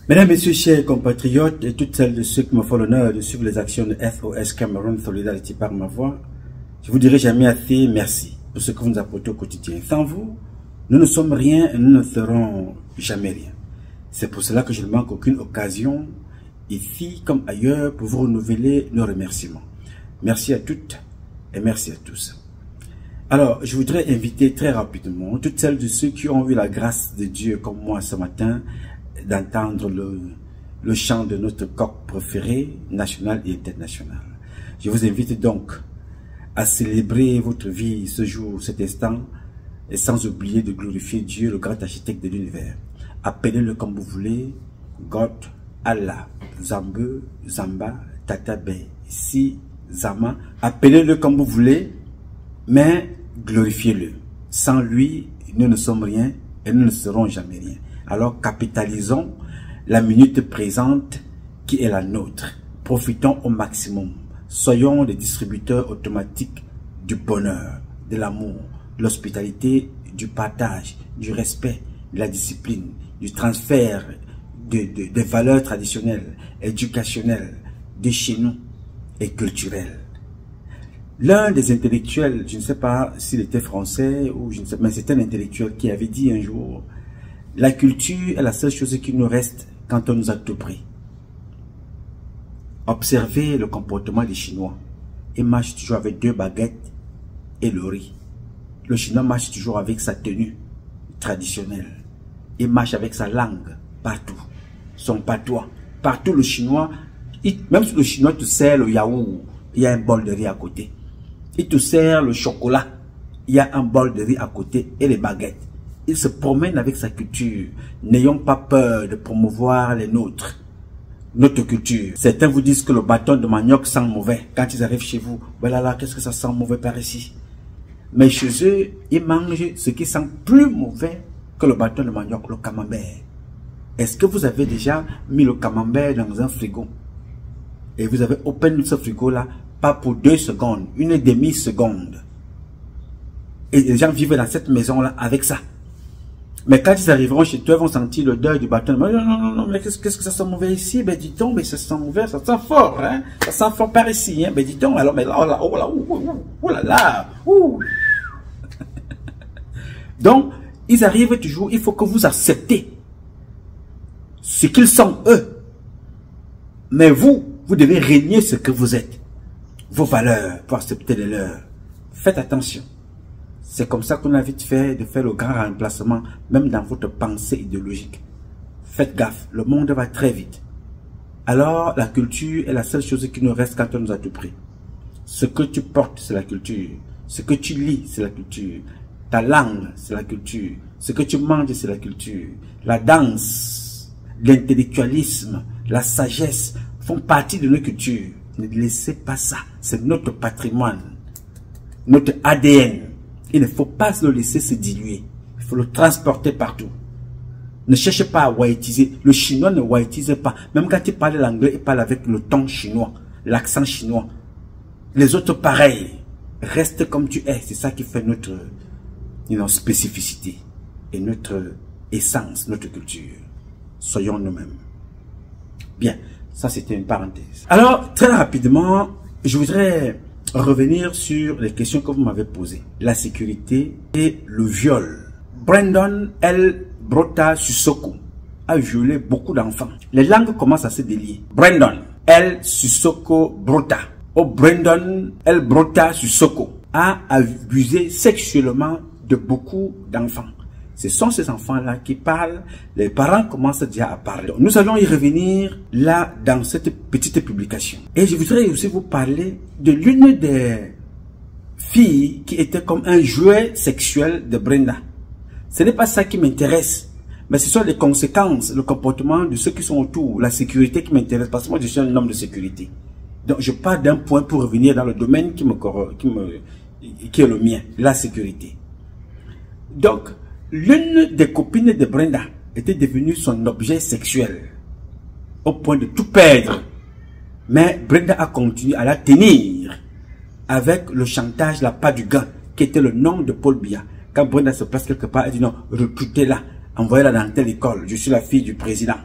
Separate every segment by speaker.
Speaker 1: Mesdames, Messieurs, chers compatriotes et toutes celles de ceux qui me font l'honneur de suivre les actions de SOS Cameroun Solidarity par ma voix, je vous dirai jamais assez merci pour ce que vous nous apportez au quotidien. Sans vous, nous ne sommes rien et nous ne serons jamais rien. C'est pour cela que je ne manque aucune occasion, ici comme ailleurs, pour vous renouveler nos remerciements. Merci à toutes et merci à tous. Alors, je voudrais inviter très rapidement toutes celles de ceux qui ont eu la grâce de Dieu comme moi ce matin d'entendre le chant de notre coq préféré, national et international. Je vous invite donc à célébrer votre vie ce jour, cet instant, et sans oublier de glorifier Dieu, le grand architecte de l'univers. Appelez-le comme vous voulez, God, Allah, Zambe, Zamba, Tatabe, Si, Zama. Appelez-le comme vous voulez, mais glorifiez-le. Sans lui, nous ne sommes rien et nous ne serons jamais rien. Alors capitalisons la minute présente qui est la nôtre. Profitons au maximum. Soyons des distributeurs automatiques du bonheur, de l'amour, de l'hospitalité, du partage, du respect, de la discipline, du transfert des valeurs traditionnelles, éducationnelles, de chez nous et culturelles. L'un des intellectuels, je ne sais pas s'il était français ou je ne sais pas, mais c'était un intellectuel qui avait dit un jour: la culture est la seule chose qui nous reste quand on nous a tout pris. Observez le comportement des Chinois. Ils marchent toujours avec 2 baguettes et le riz. Le Chinois marche toujours avec sa tenue traditionnelle. Il marche avec sa langue partout. Son patois. Partout le Chinois, même si le Chinois te sert le yaourt, il y a un bol de riz à côté. Il te sert le chocolat, il y a un bol de riz à côté et les baguettes. Il se promène avec sa culture. N'ayons pas peur de promouvoir les nôtres, notre culture. Certains vous disent que le bâton de manioc sent mauvais. Quand ils arrivent chez vous, voilà là, qu'est-ce que ça sent mauvais par ici? Mais chez eux, ils mangent ce qui sent plus mauvais que le bâton de manioc, le camembert. Est-ce que vous avez déjà mis le camembert dans un frigo? Et vous avez open ce frigo-là, pas pour 2 secondes, 1/2 seconde. Et les gens vivent dans cette maison-là avec ça. Mais quand ils arriveront chez toi, ils vont sentir l'odeur du bâton. Non, non, non, mais qu'est-ce que ça sent mauvais ici? Ben dis donc, mais ça sent mauvais, ça sent fort, hein? Ça sent fort par ici, hein? Ben dis donc, alors, mais là, oh là là, ouh. Donc, ils arrivent toujours, il faut que vous acceptez ce qu'ils sont eux. Mais vous devez régner ce que vous êtes. Vos valeurs pour accepter les leurs. Faites attention. C'est comme ça qu'on a vite fait de faire le grand remplacement, même dans votre pensée idéologique. Faites gaffe, le monde va très vite. Alors, la culture est la seule chose qui nous reste quand on nous a tout pris. Ce que tu portes, c'est la culture. Ce que tu lis, c'est la culture. Ta langue, c'est la culture. Ce que tu manges, c'est la culture. La danse, l'intellectualisme, la sagesse font partie de nos cultures. Ne laissez pas ça. C'est notre patrimoine, notre ADN. Il ne faut pas le laisser se diluer. Il faut le transporter partout. Ne cherchez pas à whiteiser. Le chinois ne whiteise pas. Même quand il parle l'anglais, il parle avec le ton chinois, l'accent chinois. Les autres pareils. Reste comme tu es. C'est ça qui fait notre spécificité et notre essence, notre culture. Soyons nous-mêmes. Bien, ça c'était une parenthèse. Alors, très rapidement, je voudrais revenir sur les questions que vous m'avez posées. La sécurité et le viol. Brandon L. Brota Sissoko a violé beaucoup d'enfants. Les langues commencent à se délier. Brandon L. Sissoko Brota, ou Brandon L. Brota Sissoko, a abusé sexuellement de beaucoup d'enfants. Ce sont ces enfants-là qui parlent. Les parents commencent déjà à parler. Donc, nous allons y revenir là dans cette petite publication. Et je voudrais aussi vous parler de l'une des filles qui était comme un jouet sexuel de Brenda. Ce n'est pas ça qui m'intéresse, mais ce sont les conséquences, le comportement de ceux qui sont autour, la sécurité qui m'intéresse, parce que moi je suis un homme de sécurité. Donc je pars d'un point pour revenir dans le domaine qui est le mien, la sécurité. Donc, l'une des copines de Brenda était devenue son objet sexuel, au point de tout perdre. Mais Brenda a continué à la tenir avec le chantage, la pas du gain, qui était le nom de Paul Biya. Quand Brenda se place quelque part, elle dit non, recrutez-la, envoyez-la dans telle école, je suis la fille du président.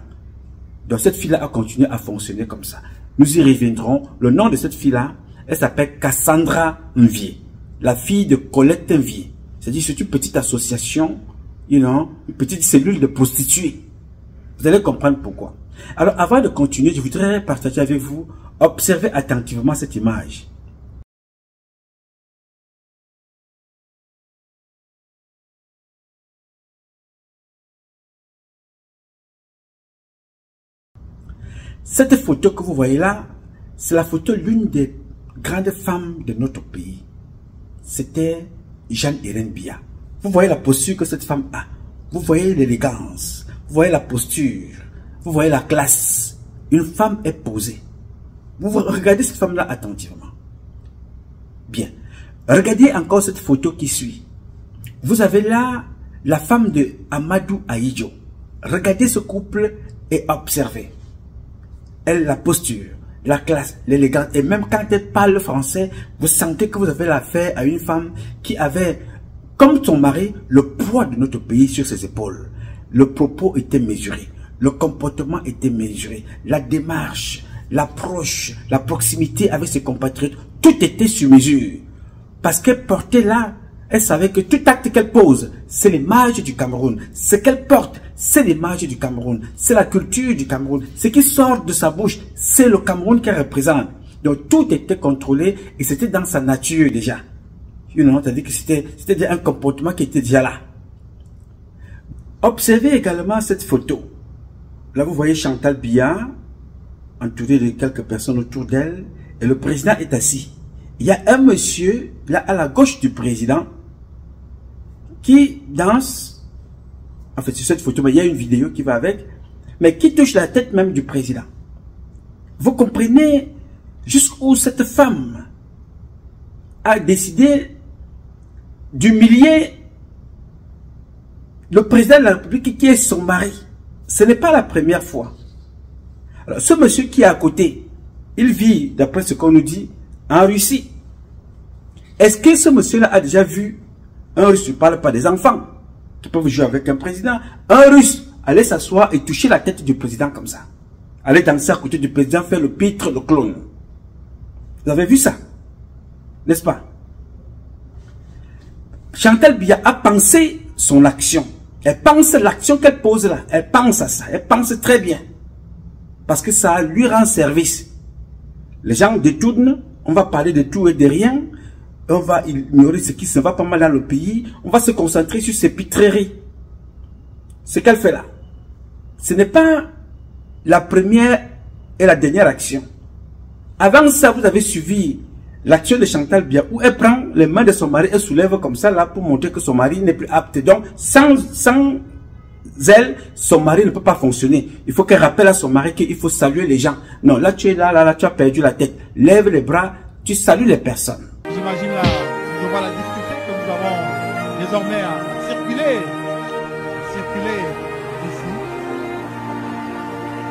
Speaker 1: Donc cette fille-là a continué à fonctionner comme ça. Nous y reviendrons. Le nom de cette fille-là, elle s'appelle Cassandra Nvié, la fille de Colette Nvié. C'est-à-dire c'est une petite association, une petite cellule de prostituées. Vous allez comprendre pourquoi. Alors avant de continuer, je voudrais partager avec vous, observez attentivement cette image. Cette photo que vous voyez là, c'est la photo de l'une des grandes femmes de notre pays. C'était Jeanne-Hélène Biya. Vous voyez la posture que cette femme a. Vous voyez l'élégance. Vous voyez la posture. Vous voyez la classe. Une femme est posée. Vous regardez cette femme-là attentivement. Bien. Regardez encore cette photo qui suit. Vous avez là la femme de Amadou Ahidjo. Regardez ce couple et observez. Elle, la posture, la classe, l'élégance. Et même quand elle parle français, vous sentez que vous avez affaire à une femme qui avait, comme son mari, le poids de notre pays sur ses épaules. Le propos était mesuré. Le comportement était mesuré. La démarche, l'approche, la proximité avec ses compatriotes, tout était sur mesure. Parce qu'elle portait là, elle savait que tout acte qu'elle pose, c'est l'image du Cameroun. Ce qu'elle porte, c'est l'image du Cameroun. C'est la culture du Cameroun. Ce qui sort de sa bouche, c'est le Cameroun qu'elle représente. Donc tout était contrôlé et c'était dans sa nature déjà. C'est-à-dire que c'était un comportement qui était déjà là. Observez également cette photo. Là, vous voyez Chantal Biya, entourée de quelques personnes autour d'elle, et le président est assis. Il y a un monsieur, là, à la gauche du président, qui danse, en fait, sur cette photo, mais il y a une vidéo qui va avec, mais qui touche la tête même du président. Vous comprenez jusqu'où cette femme a décidé d'humilier le président de la République qui est son mari. Ce n'est pas la première fois. Alors, ce monsieur qui est à côté, il vit, d'après ce qu'on nous dit, en Russie. Est-ce que ce monsieur-là a déjà vu un Russe, je ne parle pas des enfants, qui peuvent jouer avec un président, un Russe aller s'asseoir et toucher la tête du président comme ça. Aller danser à côté du président, faire le pitre, le clone. Vous avez vu ça? N'est-ce pas? Chantal Biya a pensé son action. Elle pense l'action qu'elle pose là. Elle pense à ça. Elle pense très bien. Parce que ça lui rend service. Les gens détournent. On va parler de tout et de rien. On va ignorer ce qui se va pas mal dans le pays. On va se concentrer sur ces pitreries. Ce qu'elle fait là. Ce n'est pas la première et la dernière action. Avant ça, vous avez suivi l'action de Chantal Biya où elle prend les mains de son mari et soulève comme ça là pour montrer que son mari n'est plus apte. Donc, sans elle, son mari ne peut pas fonctionner. Il faut qu'elle rappelle à son mari qu'il faut saluer les gens. Non, là tu es là, tu as perdu la tête. Lève les bras, tu salues les personnes.
Speaker 2: J'imagine là, je vois la difficulté que nous avons désormais à circuler ici.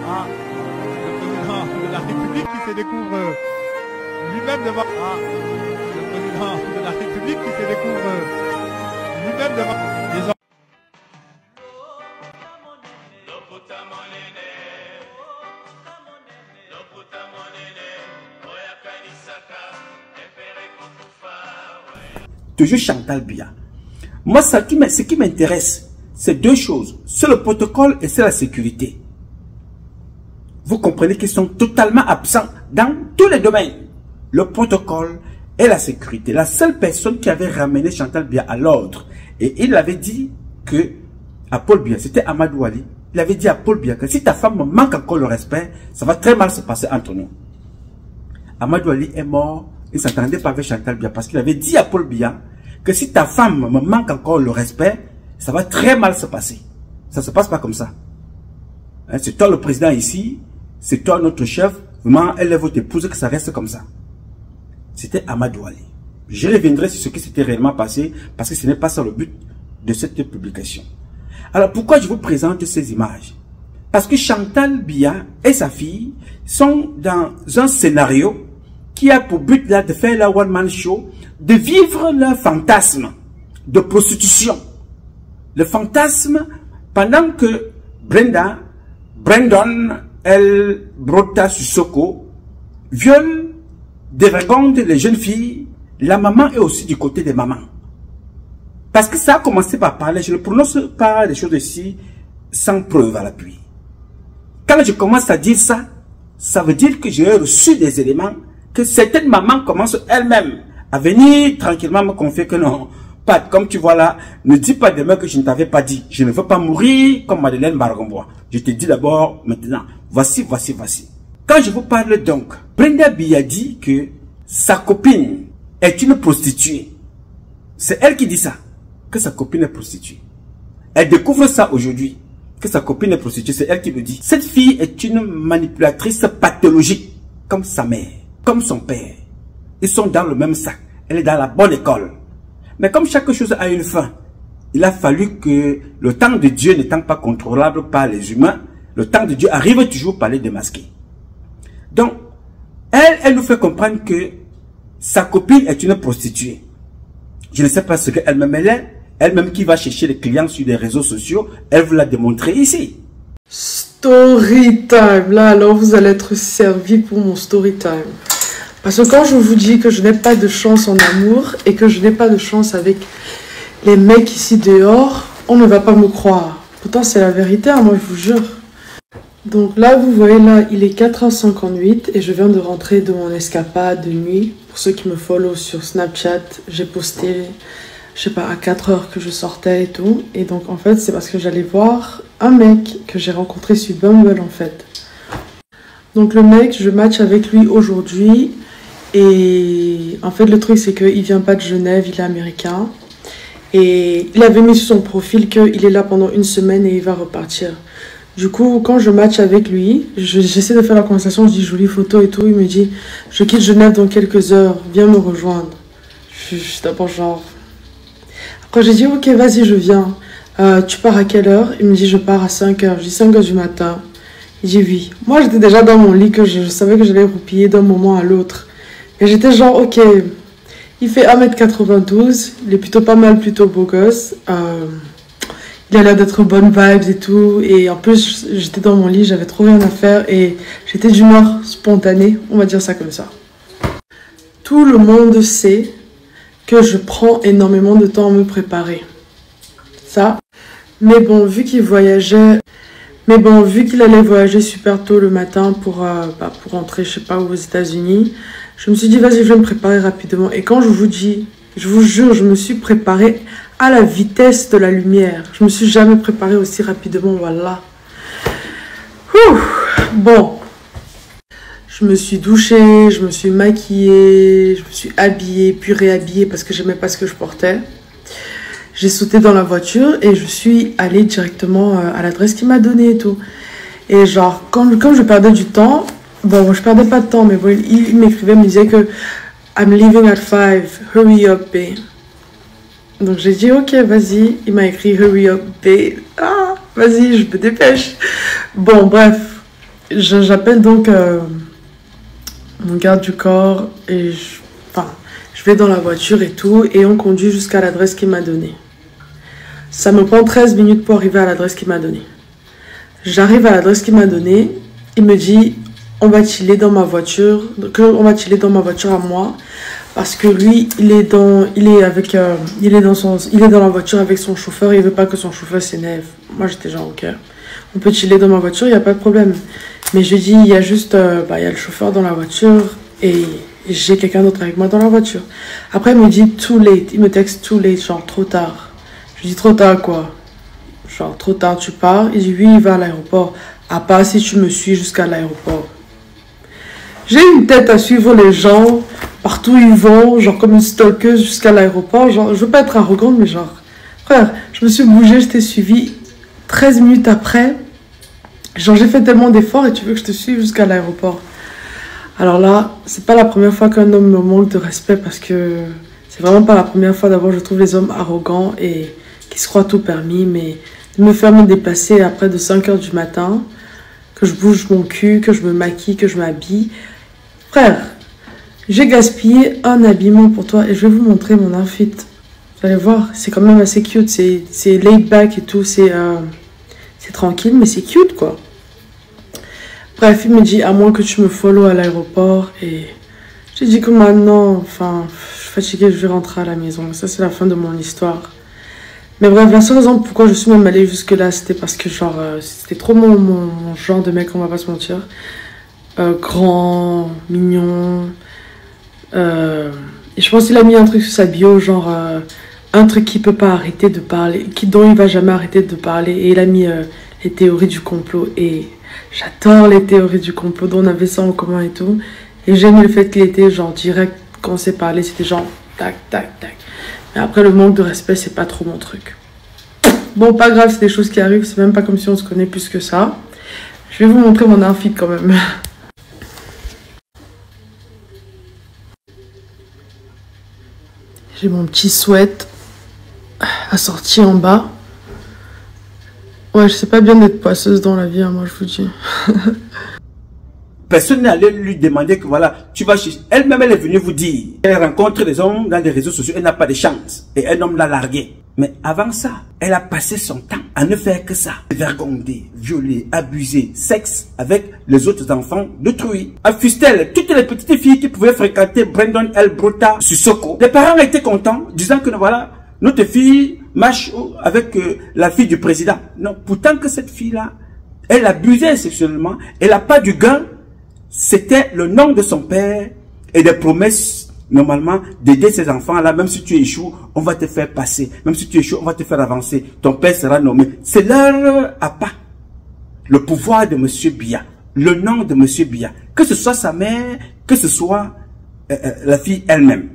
Speaker 2: Ah, le président de la République qui se découvre lui-même devant... Ah, le président de la République qui se découvre lui-même devant...
Speaker 1: Toujours Chantal Biya. Moi, ce qui m'intéresse, c'est deux choses. C'est le protocole et c'est la sécurité. Vous comprenez qu'ils sont totalement absents dans tous les domaines. Le protocole et la sécurité. La seule personne qui avait ramené Chantal Biya à l'ordre, et il avait dit que, à Paul Biya, c'était Amadou Ali, il avait dit à Paul Biya que si ta femme me manque encore le respect, ça va très mal se passer entre nous. Amadou Ali est mort. Il ne s'entendait pas avec Chantal Biya parce qu'il avait dit à Paul Biya que si ta femme me manque encore le respect, ça va très mal se passer. Ça ne se passe pas comme ça. Hein, c'est toi le président ici, c'est toi notre chef, vraiment elle est votre épouse, que ça reste comme ça. C'était Amadou Ali. Je reviendrai sur ce qui s'était réellement passé parce que ce n'est pas ça le but de cette publication. Alors pourquoi je vous présente ces images? Parce que Chantal Biya et sa fille sont dans un scénario qui a pour but là de faire la one-man show, de vivre leur fantasme de prostitution. Le fantasme pendant que Brandon El Brota Sissoko, viole, dévergonde les jeunes filles. La maman est aussi du côté des mamans. Parce que ça a commencé par parler, je ne prononce pas des choses ici sans preuve à l'appui. Quand je commence à dire ça, ça veut dire que j'ai reçu des éléments que certaines mamans commencent elles-mêmes à venir tranquillement me confier que non, pas comme tu vois là, ne dis pas demain que je ne t'avais pas dit. Je ne veux pas mourir comme Madeleine Bargombois. Je te dis d'abord maintenant, voici. Quand je vous parle donc, Brenda B a dit que sa copine est une prostituée. C'est elle qui dit ça, que sa copine est prostituée. Elle découvre ça aujourd'hui, que sa copine est prostituée, c'est elle qui le dit. Cette fille est une manipulatrice pathologique, comme sa mère, comme son père. Ils sont dans le même sac. Elle est dans la bonne école. Mais comme chaque chose a une fin, il a fallu que le temps de Dieu n'étant pas contrôlable par les humains, le temps de Dieu arrive toujours par les démasquer. Donc, elle nous fait comprendre que sa copine est une prostituée. Je ne sais pas ce qu'elle-même est. Elle-même qui va chercher les clients sur les réseaux sociaux, elle vous l'a démontré ici.
Speaker 3: Story time. Là, alors vous allez être servi pour mon story time. Parce que quand je vous dis que je n'ai pas de chance en amour et que je n'ai pas de chance avec les mecs ici dehors, on ne va pas me croire. Pourtant, c'est la vérité, hein, moi je vous jure. Donc là, vous voyez, là, il est 4h58 et je viens de rentrer de mon escapade de nuit. Pour ceux qui me follow sur Snapchat, j'ai posté, je sais pas, à 4h que je sortais et tout. Et donc, en fait, c'est parce que j'allais voir un mec que j'ai rencontré sur Bumble, en fait. Donc, le mec, je match avec lui aujourd'hui. Et en fait, le truc, c'est qu'il vient pas de Genève, il est américain. Et il avait mis sur son profil qu'il est là pendant une semaine et il va repartir. Du coup, quand je match avec lui, j'essaie de faire la conversation, je dis jolie photo et tout. Il me dit, je quitte Genève dans quelques heures, viens me rejoindre. Je suis d'abord genre... Après, j'ai dit, ok, vas-y, je viens. Tu pars à quelle heure? Il me dit, je pars à 5h. Je dis 5h du matin. Il dit oui. Moi, j'étais déjà dans mon lit, que je savais que j'allais roupiller d'un moment à l'autre. Et j'étais genre, ok, il fait 1m92, il est plutôt pas mal, plutôt beau gosse. Il a l'air d'être bonne vibes et tout. Et en plus, j'étais dans mon lit, j'avais trop rien à faire. Et j'étais d'humeur spontanée, on va dire ça comme ça. Tout le monde sait que je prends énormément de temps à me préparer. Ça. Mais bon, vu qu'il voyageait... Mais bon, vu qu'il allait voyager super tôt le matin pour rentrer, je sais pas où, aux États-Unis, je me suis dit, vas-y, je vais me préparer rapidement. Et quand je vous dis, je vous jure, je me suis préparée à la vitesse de la lumière. Je me suis jamais préparée aussi rapidement, voilà. Ouh, bon. Je me suis douchée, je me suis maquillée, je me suis habillée, puis réhabillée parce que j'aimais pas ce que je portais. J'ai sauté dans la voiture et je suis allée directement à l'adresse qu'il m'a donnée et tout. Et genre, comme je perdais du temps, bon, je perdais pas de temps, mais bon, il m'écrivait, me disait que I'm leaving at 5, hurry up, babe. Donc j'ai dit, ok, vas-y. Il m'a écrit, hurry up, babe. Ah, vas-y, je me dépêche. Bon, bref, j'appelle donc mon garde du corps et je vais dans la voiture et tout, et on conduit jusqu'à l'adresse qu'il m'a donnée. Ça me prend 13 minutes pour arriver à l'adresse qu'il m'a donnée. J'arrive à l'adresse qu'il m'a donnée. Il me dit, on va chiller dans ma voiture. On va chiller dans ma voiture à moi. Parce que lui, il est dans la voiture avec son chauffeur. Il veut pas que son chauffeur s'énerve. Moi, j'étais genre, ok. On peut chiller dans ma voiture, il n'y a pas de problème. Mais je dis, il y a juste, il y a le chauffeur dans la voiture. Et j'ai quelqu'un d'autre avec moi dans la voiture. Après, il me dit, too late. Il me texte, too late, genre, trop tard. Je dis, trop tard quoi? Genre, trop tard, tu pars? Il dit, oui, il va à l'aéroport. À part si tu me suis jusqu'à l'aéroport. J'ai une tête à suivre les gens, partout où ils vont, genre comme une stalkeuse jusqu'à l'aéroport. Genre, je veux pas être arrogante, mais genre, frère, je me suis bougée, je t'ai suivi 13 minutes après. Genre, j'ai fait tellement d'efforts et tu veux que je te suive jusqu'à l'aéroport. Alors là, c'est pas la première fois qu'un homme me manque de respect parce que c'est vraiment pas la première fois. D'abord, je trouve les hommes arrogants et qui se croient tout permis, mais de me faire me déplacer après de 5h du matin, que je bouge mon cul, que je me maquille, que je m'habille. Frère, j'ai gaspillé un habillement pour toi et je vais vous montrer mon outfit. Vous allez voir, c'est quand même assez cute, c'est laid back et tout, c'est tranquille, mais c'est cute quoi. Bref, il me dit, à moins que tu me follow à l'aéroport. Et j'ai dit que maintenant, enfin, je suis fatiguée, je vais rentrer à la maison. Ça, c'est la fin de mon histoire. Mais bref, la seule raison pourquoi je suis même allée jusque-là, c'était parce que, genre, c'était trop mon genre de mec, on va pas se mentir. Grand, mignon. Et je pense qu'il a mis un truc sur sa bio, genre, un truc qui peut pas arrêter de parler, dont il va jamais arrêter de parler. Et il a mis les théories du complot. Et j'adore les théories du complot, dont on avait ça en commun et tout. Et j'aime le fait qu'il était, genre, direct, quand on s'est parlé, c'était genre, tac, tac, tac. Mais après, le manque de respect, c'est pas trop mon truc. Bon, pas grave, c'est des choses qui arrivent. C'est même pas comme si on se connaît plus que ça. Je vais vous montrer mon outfit quand même. J'ai mon petit sweat assorti en bas. Ouais, je sais pas bien d'être poisseuse dans la vie, hein, moi je vous dis.
Speaker 1: Personne n'est allé lui demander que voilà, tu vas chez... Elle-même, elle est venue vous dire. Elle rencontre des hommes dans les réseaux sociaux, elle n'a pas de chance. Et un homme l'a larguée. Mais avant ça, elle a passé son temps à ne faire que ça. Vergonder, violer, abuser, sexe avec les autres enfants d'autrui. À Fustel, toutes les petites filles qui pouvaient fréquenter Brandon L. Brota Sissoko, les parents étaient contents, disant que voilà, notre fille marche avec la fille du président. Non, pourtant que cette fille-là, elle abusait sexuellement, elle n'a pas du gain. C'était le nom de son père et des promesses normalement d'aider ces enfants-là. Même si tu échoues, on va te faire passer. Même si tu échoues, on va te faire avancer. Ton père sera nommé. C'est leur appât. Le pouvoir de Monsieur Biya. Le nom de Monsieur Biya. Que ce soit sa mère, que ce soit la fille elle-même.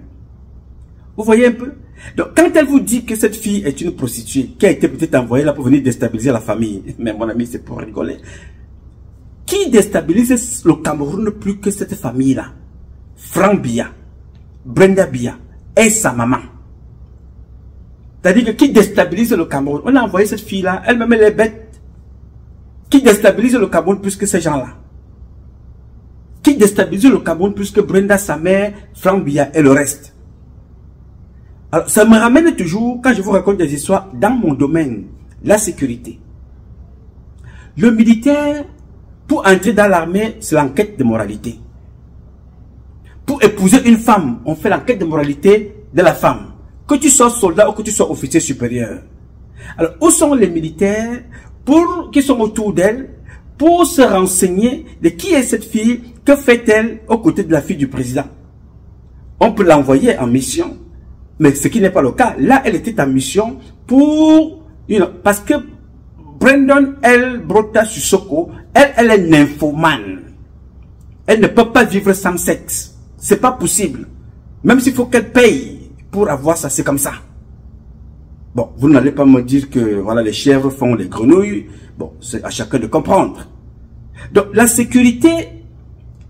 Speaker 1: Vous voyez un peu? Donc, quand elle vous dit que cette fille est une prostituée, qui a été peut-être envoyée là pour venir déstabiliser la famille, mais mon ami, c'est pour rigoler. Qui déstabilise le Cameroun plus que cette famille-là? Franck Biya, Brenda Biya et sa maman. C'est-à-dire que qui déstabilise le Cameroun? On a envoyé cette fille-là, elle-même elle est bête. Qui déstabilise le Cameroun plus que ces gens-là? Qui déstabilise le Cameroun plus que Brenda, sa mère, Franck Biya et le reste? Alors, ça me ramène toujours, quand je vous raconte des histoires, dans mon domaine, la sécurité. Le militaire, pour entrer dans l'armée, c'est l'enquête de moralité. Pour épouser une femme, on fait l'enquête de moralité de la femme. Que tu sois soldat ou que tu sois officier supérieur. Alors, où sont les militaires qui sont autour d'elle pour se renseigner de qui est cette fille, que fait-elle aux côtés de la fille du président? On peut l'envoyer en mission. Mais ce qui n'est pas le cas. Là, elle était en mission pour... parce que Brandon L. Brota Sissoko, elle est nymphomane. Elle ne peut pas vivre sans sexe. C'est pas possible. Même s'il faut qu'elle paye pour avoir ça, c'est comme ça. Bon, vous n'allez pas me dire que voilà, les chèvres font les grenouilles. Bon, c'est à chacun de comprendre. Donc, la sécurité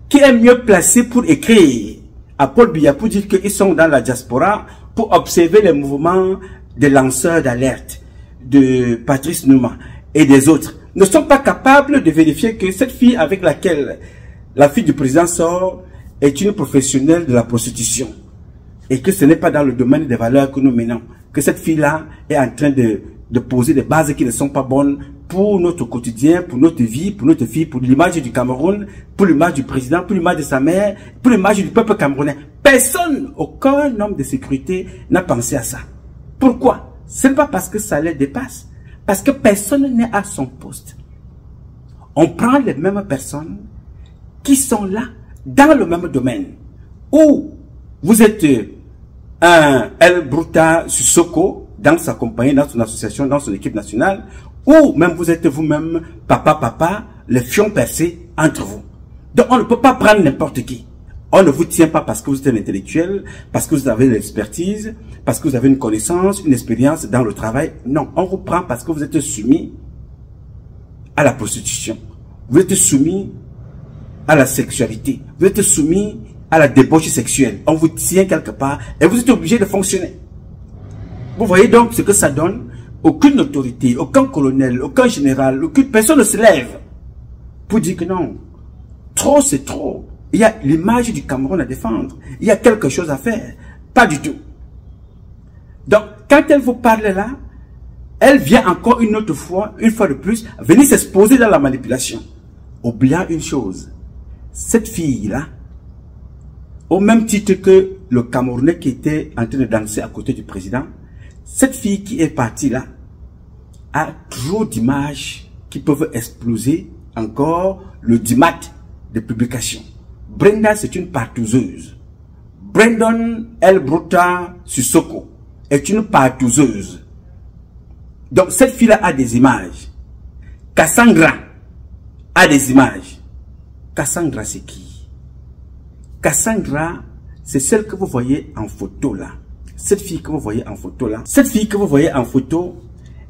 Speaker 1: qui est mieux placée pour écrire à Paul Biya pour dire qu'ils sont dans la diaspora pour observer les mouvements des lanceurs d'alerte de Patrice Numa et des autres, ne sont pas capables de vérifier que cette fille avec laquelle la fille du président sort est une professionnelle de la prostitution et que ce n'est pas dans le domaine des valeurs que nous menons, que cette fille-là est en train de poser des bases qui ne sont pas bonnes pour notre quotidien, pour notre vie, pour notre fille, pour l'image du Cameroun, pour l'image du président, pour l'image de sa mère, pour l'image du peuple camerounais. Personne, aucun homme de sécurité n'a pensé à ça. Pourquoi? Ce n'est pas parce que ça les dépasse. Parce que personne n'est à son poste. On prend les mêmes personnes qui sont là, dans le même domaine. Ou vous êtes un El Bruta Sissoko, dans sa compagnie, dans son association, dans son équipe nationale, ou même vous êtes vous-même papa, les fions percés entre vous. Donc on ne peut pas prendre n'importe qui. On ne vous tient pas parce que vous êtes un intellectuel, parce que vous avez l'expertise, parce que vous avez une connaissance, une expérience dans le travail. Non, on vous prend parce que vous êtes soumis à la prostitution. Vous êtes soumis à la sexualité. Vous êtes soumis à la débauche sexuelle. On vous tient quelque part et vous êtes obligé de fonctionner. Vous voyez donc ce que ça donne. Aucune autorité, aucun colonel, aucun général, aucune personne ne se lève pour dire que non, trop c'est trop. Il y a l'image du Cameroun à défendre. Il y a quelque chose à faire. Pas du tout. Donc, quand elle vous parle là, elle vient encore une autre fois, une fois de plus, venir s'exposer dans la manipulation. oubliant une chose. Cette fille-là, au même titre que le Camerounais qui était en train de danser à côté du président, cette fille qui est partie là, a trop d'images qui peuvent exploser encore le dimat de publication. Brenda, c'est une partouzeuse. Brandon El Bruta Sissoko est une partouzeuse. Donc cette fille-là a des images. Cassandra a des images. Cassandra, c'est qui? Cassandra, c'est celle que vous voyez en photo là. Cette fille que vous voyez en photo là. Cette fille que vous voyez en photo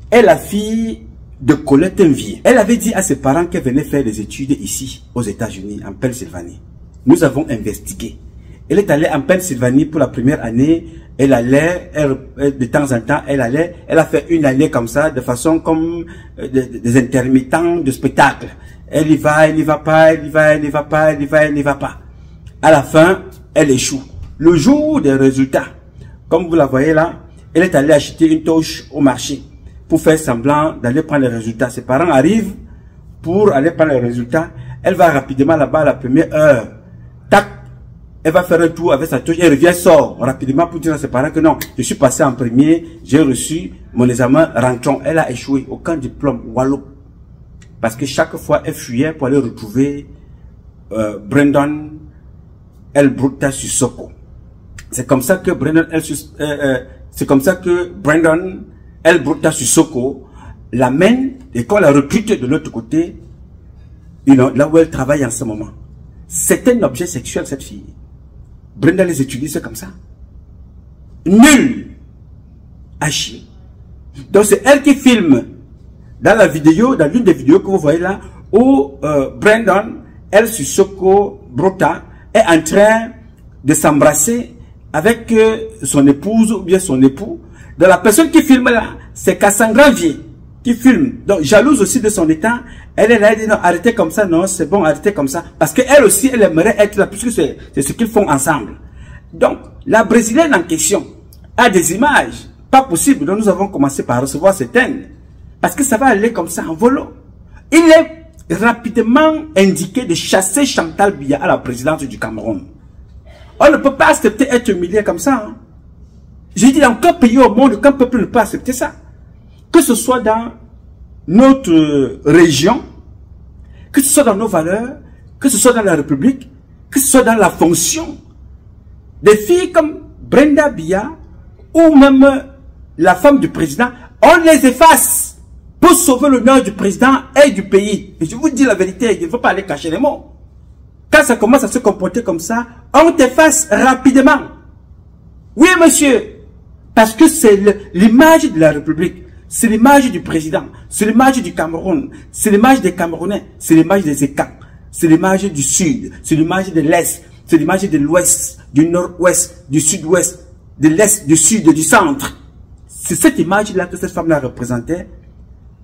Speaker 1: est la fille de Colette Nvier. Elle avait dit à ses parents qu'elle venait faire des études ici, aux États-Unis, en Pennsylvanie. Nous avons investigué. Elle est allée en Pennsylvanie pour la première année. Elle allait, de temps en temps, elle a fait une année comme ça, de façon comme des intermittents de spectacle. Elle y va, elle n'y va pas, elle y va, elle n'y va pas, elle y va, elle n'y va pas. À la fin, elle échoue. Le jour des résultats, comme vous la voyez là, elle est allée acheter une touche au marché pour faire semblant d'aller prendre les résultats. Ses parents arrivent pour aller prendre les résultats. Elle va rapidement là-bas à la première heure. Tac, elle va faire un tour avec sa touche. Elle revient, sort rapidement pour dire à ses parents que non, je suis passé en premier, j'ai reçu mon examen, rentrons. Elle a échoué, aucun diplôme, wallo. Parce que chaque fois, elle fuyait pour aller retrouver Brandon El Bruta Sissoko. C'est comme ça que Brandon El Bruta Sissoko l'amène et qu'on la recrute de l'autre côté, là où elle travaille en ce moment. C'est un objet sexuel, cette fille. Brenda les utilise comme ça. Nul à chier. Donc c'est elle qui filme dans la vidéo, dans l'une des vidéos que vous voyez là, où Brandon El Sissoko Bruta est en train de s'embrasser avec son épouse ou bien son époux. Donc la personne qui filme là, c'est Cassandra Vie qui filme. Donc jalouse aussi de son état, elle est là, elle dit non, arrêtez comme ça, non, c'est bon, arrêtez comme ça. Parce qu'elle aussi, elle aimerait être là, puisque c'est ce qu'ils font ensemble. Donc, la Brésilienne en question a des images, pas possible, donc nous avons commencé par recevoir certaines. Parce que ça va aller comme ça en volo. Il est rapidement indiqué de chasser Chantal Biya à la présidence du Cameroun. On ne peut pas accepter être humilié comme ça. Hein. J'ai dit dans quel pays au monde, qu'un peuple ne peut accepter ça. Que ce soit dans notre région, que ce soit dans nos valeurs, que ce soit dans la République, que ce soit dans la fonction. Des filles comme Brenda Biya ou même la femme du président, on les efface pour sauver l'honneur du président et du pays. Et je vous dis la vérité, il ne faut pas aller cacher les mots. Quand ça commence à se comporter comme ça, on t'efface rapidement. Oui, monsieur. Parce que c'est l'image de la République. C'est l'image du président. C'est l'image du Cameroun. C'est l'image des Camerounais. C'est l'image des Écans. C'est l'image du Sud. C'est l'image de l'Est. C'est l'image de l'Ouest, du Nord-Ouest, du Sud-Ouest, de l'Est, du Sud, du Centre. C'est cette image-là que cette femme-là représentait,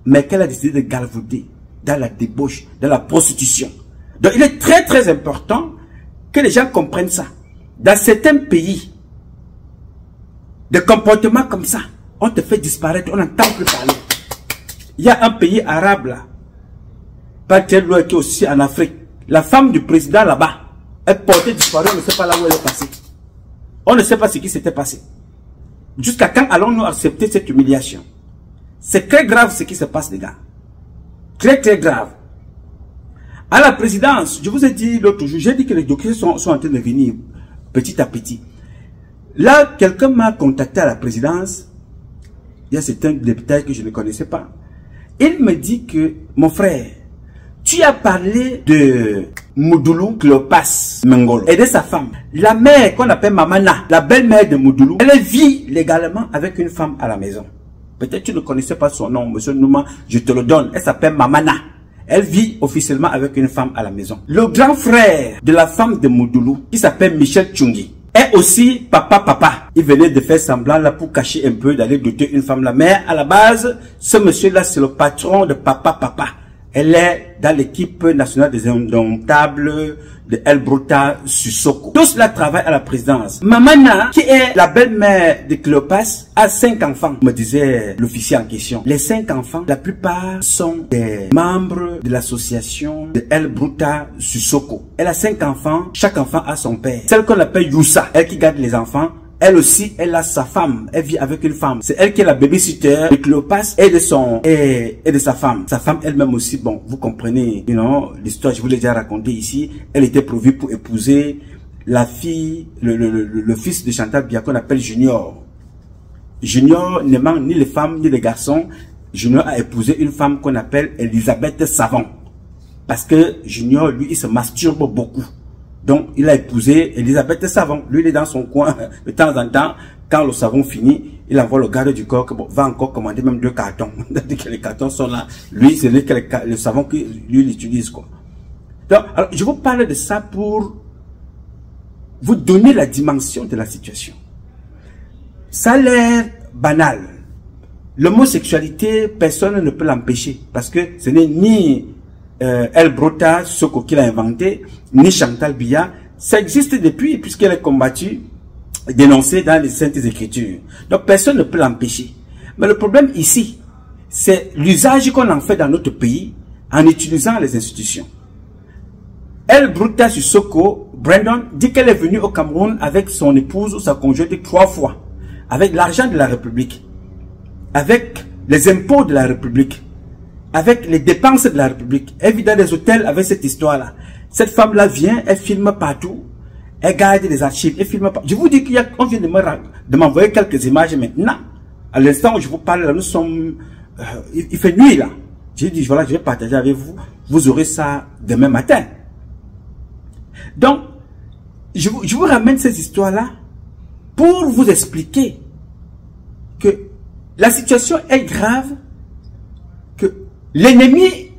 Speaker 1: mais qu'elle a décidé de galvauder dans la débauche, dans la prostitution. Donc il est très très important que les gens comprennent ça. Dans certains pays, des comportements comme ça, on te fait disparaître, on n'entend plus parler. Il y a un pays arabe là, pas très loin, qui est aussi en Afrique. La femme du président là-bas est portée disparue, on ne sait pas là où elle est passée. On ne sait pas ce qui s'était passé. Jusqu'à quand allons-nous accepter cette humiliation? C'est très grave ce qui se passe, les gars. Très très grave. À la présidence, je vous ai dit l'autre jour, j'ai dit que les dossiers sont en train de venir petit à petit. Là, quelqu'un m'a contacté à la présidence. Il y a certains députés que je ne connaissais pas. Il me dit que, mon frère, tu as parlé de Moudoulou Cléopas Mengolo et de sa femme. La mère qu'on appelle Mamana, la belle-mère de Moudoulou, elle vit légalement avec une femme à la maison. Peut-être tu ne connaissais pas son nom, monsieur Nouma, je te le donne. Elle s'appelle Mamana. Elle vit officiellement avec une femme à la maison. Le grand frère de la femme de Moudoulou, qui s'appelle Michel Tchungi, est aussi papa. Il venait de faire semblant là pour cacher un peu, d'aller doter une femme là. Mais à la base, ce monsieur-là, c'est le patron de papa. Elle est dans l'équipe nationale des indomptables de El Bruta Sissoko. Tous là travaillent à la présidence. Mamana, qui est la belle-mère de Cléopas, a 5 enfants, me disait l'officier en question. Les 5 enfants, la plupart sont des membres de l'association de El Bruta Sissoko. Elle a 5 enfants, chaque enfant a son père. Celle qu'on appelle Youssa, elle qui garde les enfants, elle aussi, elle a sa femme. Elle vit avec une femme. C'est elle qui est la babysitter de Cléopas et de sa femme. Sa femme elle-même aussi, bon, vous comprenez, l'histoire, je vous l'ai déjà raconté ici. Elle était prévue pour épouser la fille, le fils de Chantal Biya qu'on appelle Junior. Junior ne manque ni les femmes ni les garçons. Junior a épousé une femme qu'on appelle Elisabeth Savon. Parce que Junior, lui, il se masturbe beaucoup. Donc, il a épousé Elisabeth Savon. Lui, il est dans son coin. De temps en temps, quand le savon finit, il envoie le garde du corps que bon, va encore commander même 2 cartons. Que les cartons sont là. Lui, c'est le savon que lui, il utilise, quoi. Donc, alors, je vous parle de ça pour vous donner la dimension de la situation. Ça a l'air banal. L'homosexualité, personne ne peut l'empêcher. Parce que ce n'est ni El Bruta Sissoko qui l'a inventé, ni Chantal Biya. Ça existe depuis, puisqu'elle est combattue, dénoncée dans les Saintes Écritures. Donc personne ne peut l'empêcher. Mais le problème ici, c'est l'usage qu'on en fait dans notre pays en utilisant les institutions. El Bruta Sissoko, Brandon, dit qu'elle est venue au Cameroun avec son épouse ou sa conjointe 3 fois, avec l'argent de la République, avec les impôts de la République, avec les dépenses de la République. Elle vit dans des hôtels avec cette histoire-là. Cette femme-là vient, elle filme partout, elle garde les archives, elle filme partout. Je vous dis qu'on vient de m'envoyer quelques images maintenant. À l'instant où je vous parle, là, nous sommes... il fait nuit, là. J'ai dit, voilà, je vais partager avec vous. Vous aurez ça demain matin. Donc, je vous ramène ces histoires-là pour vous expliquer que la situation est grave, que l'ennemi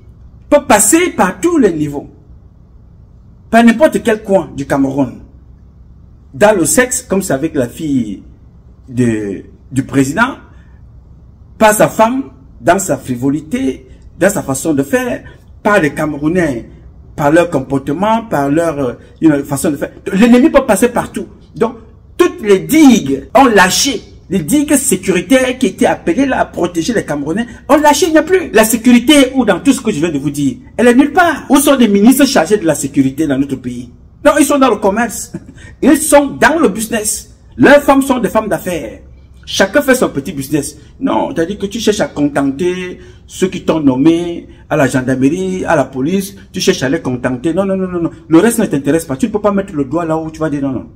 Speaker 1: peut passer par tous les niveaux, par n'importe quel coin du Cameroun. Dans le sexe, comme c'est avec la fille du président, par sa femme, dans sa frivolité, dans sa façon de faire, par les Camerounais, par leur comportement, par leur façon de faire. L'ennemi peut passer partout. Donc, toutes les digues ont lâché. Les digues sécuritaires qui étaient appelées là à protéger les Camerounais ont lâché, il n'y a plus. La sécurité, ou dans tout ce que je viens de vous dire, elle est nulle part. Où sont les ministres chargés de la sécurité dans notre pays? Non, ils sont dans le commerce. Ils sont dans le business. Leurs femmes sont des femmes d'affaires. Chacun fait son petit business. Non, c'est-à-dire que tu cherches à contenter ceux qui t'ont nommé à la gendarmerie, à la police. Tu cherches à les contenter. Non, non, non, non, non. Le reste ne t'intéresse pas. Tu ne peux pas mettre le doigt là où tu vas dire non, non.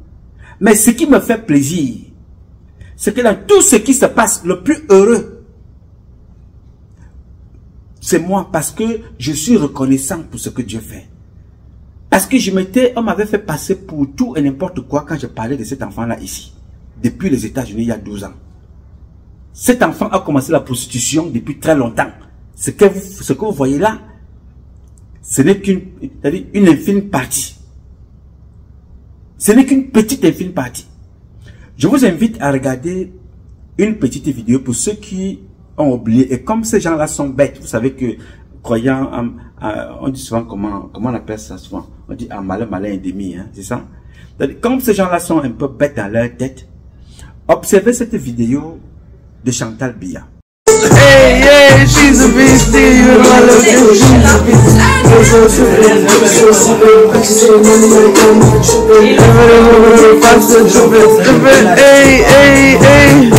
Speaker 1: Mais ce qui me fait plaisir, c'est que dans tout ce qui se passe, le plus heureux, c'est moi, parce que je suis reconnaissant pour ce que Dieu fait. Parce que on m'avait fait passer pour tout et n'importe quoi quand je parlais de cet enfant-là ici. Depuis les États-Unis, il y a 12 ans. Cet enfant a commencé la prostitution depuis très longtemps. Ce que vous voyez là, ce n'est qu'une infime partie. Ce n'est qu'une petite infime partie. Je vous invite à regarder une petite vidéo pour ceux qui ont oublié. Et comme ces gens-là sont bêtes, vous savez que croyant, on dit souvent comment on appelle ça souvent. On dit un malin et demi, hein, c'est ça. Comme ces gens-là sont un peu bêtes dans leur tête, observez cette vidéo de Chantal Biya.
Speaker 3: Hey, yeah, she's a beast, you know I love you, she's a beast. Hey, hey, hey.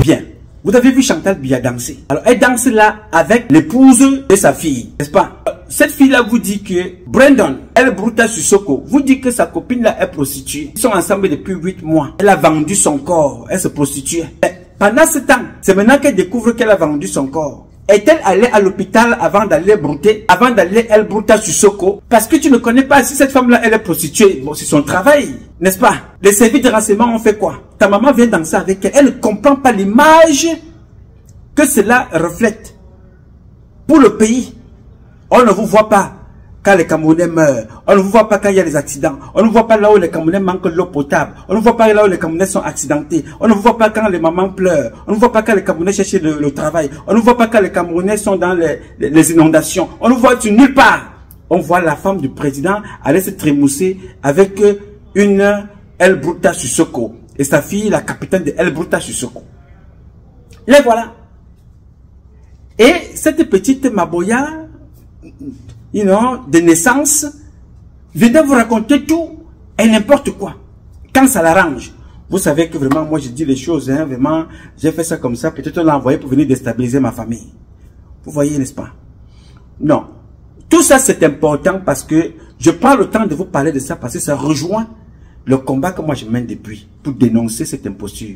Speaker 1: Bien. Vous avez vu Chantal Biya danser. Alors, elle danse là avec l'épouse de sa fille, n'est-ce pas? Cette fille-là vous dit que Brandon, El Bruta Sissoko, vous dit que sa copine là est prostituée. Ils sont ensemble depuis 8 mois. Elle a vendu son corps. Elle se prostituait. Mais pendant ce temps, c'est maintenant qu'elle découvre qu'elle a vendu son corps. Est-elle allée à l'hôpital avant d'aller brouter, avant d'aller El Bruta Sissoko? Parce que tu ne connais pas si cette femme-là, elle est prostituée. Bon, c'est son travail, n'est-ce pas? Les services de renseignement ont fait quoi? Ta maman vient danser avec elle. Elle ne comprend pas l'image que cela reflète. Pour le pays, on ne vous voit pas quand les Camerounais meurent. On ne vous voit pas quand il y a des accidents. On ne vous voit pas là où les Camerounais manquent de l'eau potable. On ne vous voit pas là où les Camerounais sont accidentés. On ne vous voit pas quand les mamans pleurent. On ne vous voit pas quand les Camerounais cherchent le travail. On ne vous voit pas quand les Camerounais sont dans les inondations. On ne vous voit sur nulle part. On voit la femme du président aller se trémousser avec une El Bruta Sissoko et sa fille, la capitaine de El Bruta Sissoko. Les voilà. Et cette petite Maboya, de naissance, vient de vous raconter tout et n'importe quoi. Quand ça l'arrange. Vous savez que vraiment, moi je dis les choses, hein, vraiment, j'ai fait ça comme ça, peut-être on l'a envoyé pour venir déstabiliser ma famille. Vous voyez, n'est-ce pas? Non. Tout ça c'est important parce que je prends le temps de vous parler de ça parce que ça rejoint le combat que moi je mène depuis pour dénoncer cette imposture.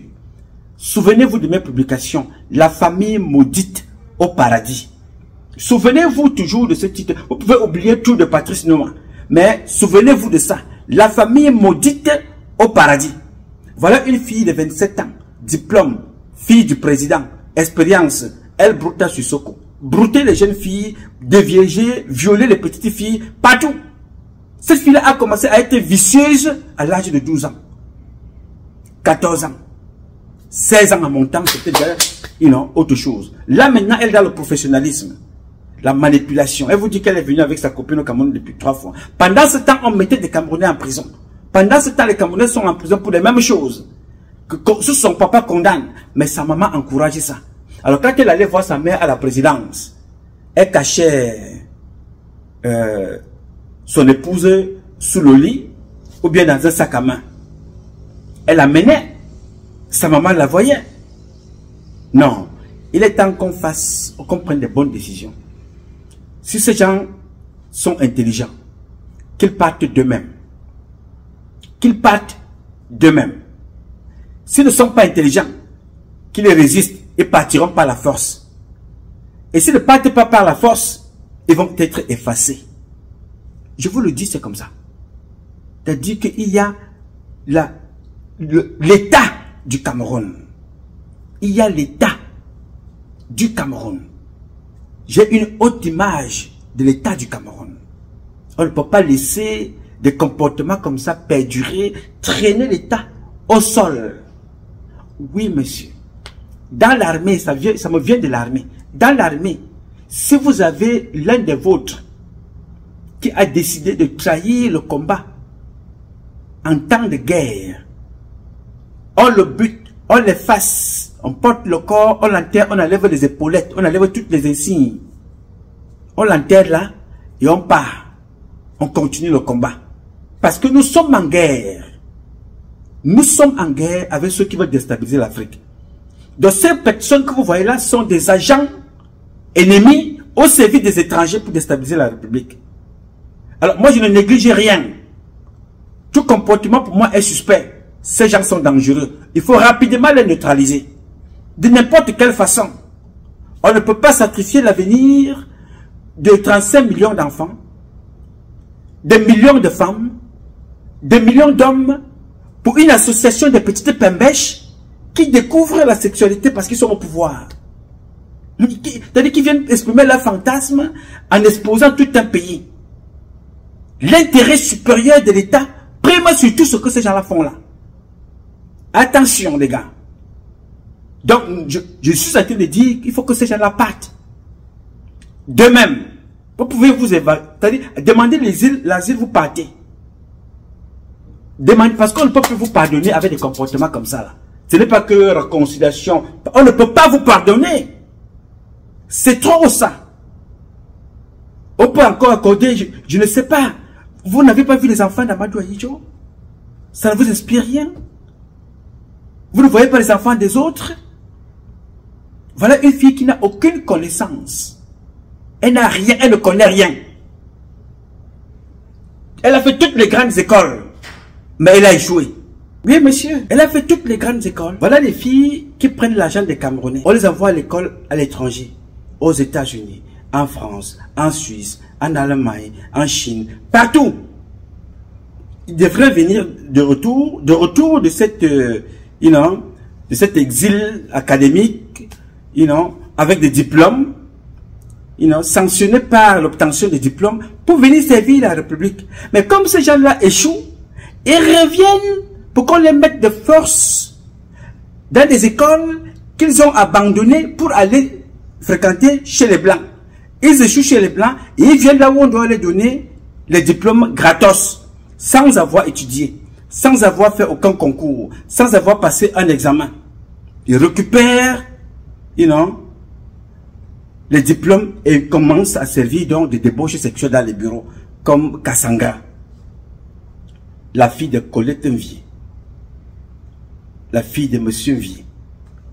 Speaker 1: Souvenez-vous de mes publications, la famille maudite au paradis. Souvenez-vous toujours de ce titre. Vous pouvez oublier tout de Patrice Nouma, mais souvenez-vous de ça. La famille maudite au paradis. Voilà une fille de 27 ans, diplôme, fille du président, expérience, El Bruta Sissoko. Brouter les jeunes filles, dévierger, violer les petites filles, partout. Cette fille-là a commencé à être vicieuse à l'âge de 12 ans, 14 ans, 16 ans en montant, c'était déjà autre chose. Là maintenant, elle a le professionnalisme, la manipulation. Elle vous dit qu'elle est venue avec sa copine au Cameroun depuis 3 fois. Pendant ce temps, on mettait des Camerounais en prison. Pendant ce temps, les Camerounais sont en prison pour les mêmes choses. Que son papa condamne, mais sa maman encourageait ça. Alors quand elle allait voir sa mère à la présidence, elle cachait son épouse sous le lit ou bien dans un sac à main. Elle l'amenait, sa maman la voyait. Non, il est temps qu'on prenne des bonnes décisions. Si ces gens sont intelligents, qu'ils partent d'eux-mêmes. Qu'ils partent d'eux-mêmes. S'ils ne sont pas intelligents, qu'ils résistent et partiront par la force. Et s'ils ne partent pas par la force, ils vont être effacés. Je vous le dis, c'est comme ça. C'est-à-dire qu'il y a l'État du Cameroun. Il y a l'État du Cameroun. J'ai une haute image de l'État du Cameroun. On ne peut pas laisser des comportements comme ça perdurer, traîner l'État au sol. Oui, monsieur. Dans l'armée, ça me vient de l'armée. Dans l'armée, si vous avez l'un des vôtres qui a décidé de trahir le combat en temps de guerre, on le bute, on l'efface, on porte le corps, on l'enterre, on enlève les épaulettes, on enlève toutes les insignes. On l'enterre là et on part. On continue le combat. Parce que nous sommes en guerre. Nous sommes en guerre avec ceux qui veulent déstabiliser l'Afrique. Donc ces personnes que vous voyez là sont des agents ennemis au service des étrangers pour déstabiliser la République. Alors moi je ne néglige rien. Tout comportement pour moi est suspect. Ces gens sont dangereux. Il faut rapidement les neutraliser. De n'importe quelle façon. On ne peut pas sacrifier l'avenir de 35 millions d'enfants, des millions de femmes, des millions d'hommes pour une association de petites pembèches qui découvrent la sexualité parce qu'ils sont au pouvoir. C'est-à-dire qu'ils viennent exprimer leur fantasme en exposant tout un pays. L'intérêt supérieur de l'État prime sur tout ce que ces gens-là font là. Attention les gars. Donc je suis en train de dire qu'il faut que ces gens-là partent. De même, vous pouvez vous évaluer, c'est-à-dire demandez l'asile, vous partez. Demandez, parce qu'on ne peut plus vous pardonner avec des comportements comme ça là. Ce n'est pas que réconciliation. On ne peut pas vous pardonner. C'est trop ça. On peut encore accorder, je ne sais pas. Vous n'avez pas vu les enfants d'Amadou Ahidjo? Ça ne vous inspire rien? Vous ne voyez pas les enfants des autres? Voilà une fille qui n'a aucune connaissance. Elle n'a rien, elle ne connaît rien. Elle a fait toutes les grandes écoles, mais elle a échoué. Oui, monsieur, elle a fait toutes les grandes écoles. Voilà les filles qui prennent l'argent des Camerounais. On les envoie à l'école à l'étranger, aux États-Unis, en France, en Suisse, en Allemagne, en Chine, partout. Ils devraient venir de retour de cette, de cet exil académique, avec des diplômes, sanctionnés par l'obtention des diplômes pour venir servir la République. Mais comme ces gens-là échouent, ils reviennent pour qu'on les mette de force dans des écoles qu'ils ont abandonnées pour aller fréquenter chez les Blancs. Ils échouent chez les Blancs et ils viennent là où on doit leur donner les diplômes gratos, sans avoir étudié, sans avoir fait aucun concours, sans avoir passé un examen. Ils récupèrent, les diplômes et commencent à servir donc de débauches sexuelles dans les bureaux, comme Kassanga, la fille de Colette Nvier, la fille de Monsieur Nvier,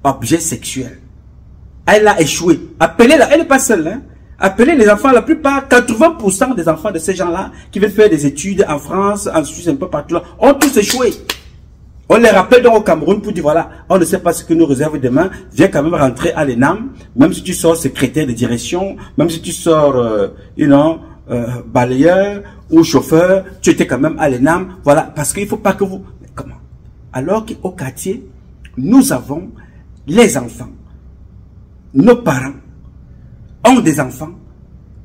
Speaker 1: objet sexuel. Elle a échoué. Appelez-la, elle n'est pas seule, hein. Appelez les enfants, la plupart, 80% des enfants de ces gens-là, qui veulent faire des études en France, en Suisse, un peu partout là, ont tous échoué. On les rappelle donc au Cameroun pour dire, voilà, on ne sait pas ce que nous réserve demain, viens quand même rentrer à l'ENAM, même si tu sors secrétaire de direction, même si tu sors, balayeur ou chauffeur, tu étais quand même à l'ENAM, voilà, parce qu'il ne faut pas que vous... Mais comment? Alors qu'au quartier, nous avons les enfants, nos parents ont des enfants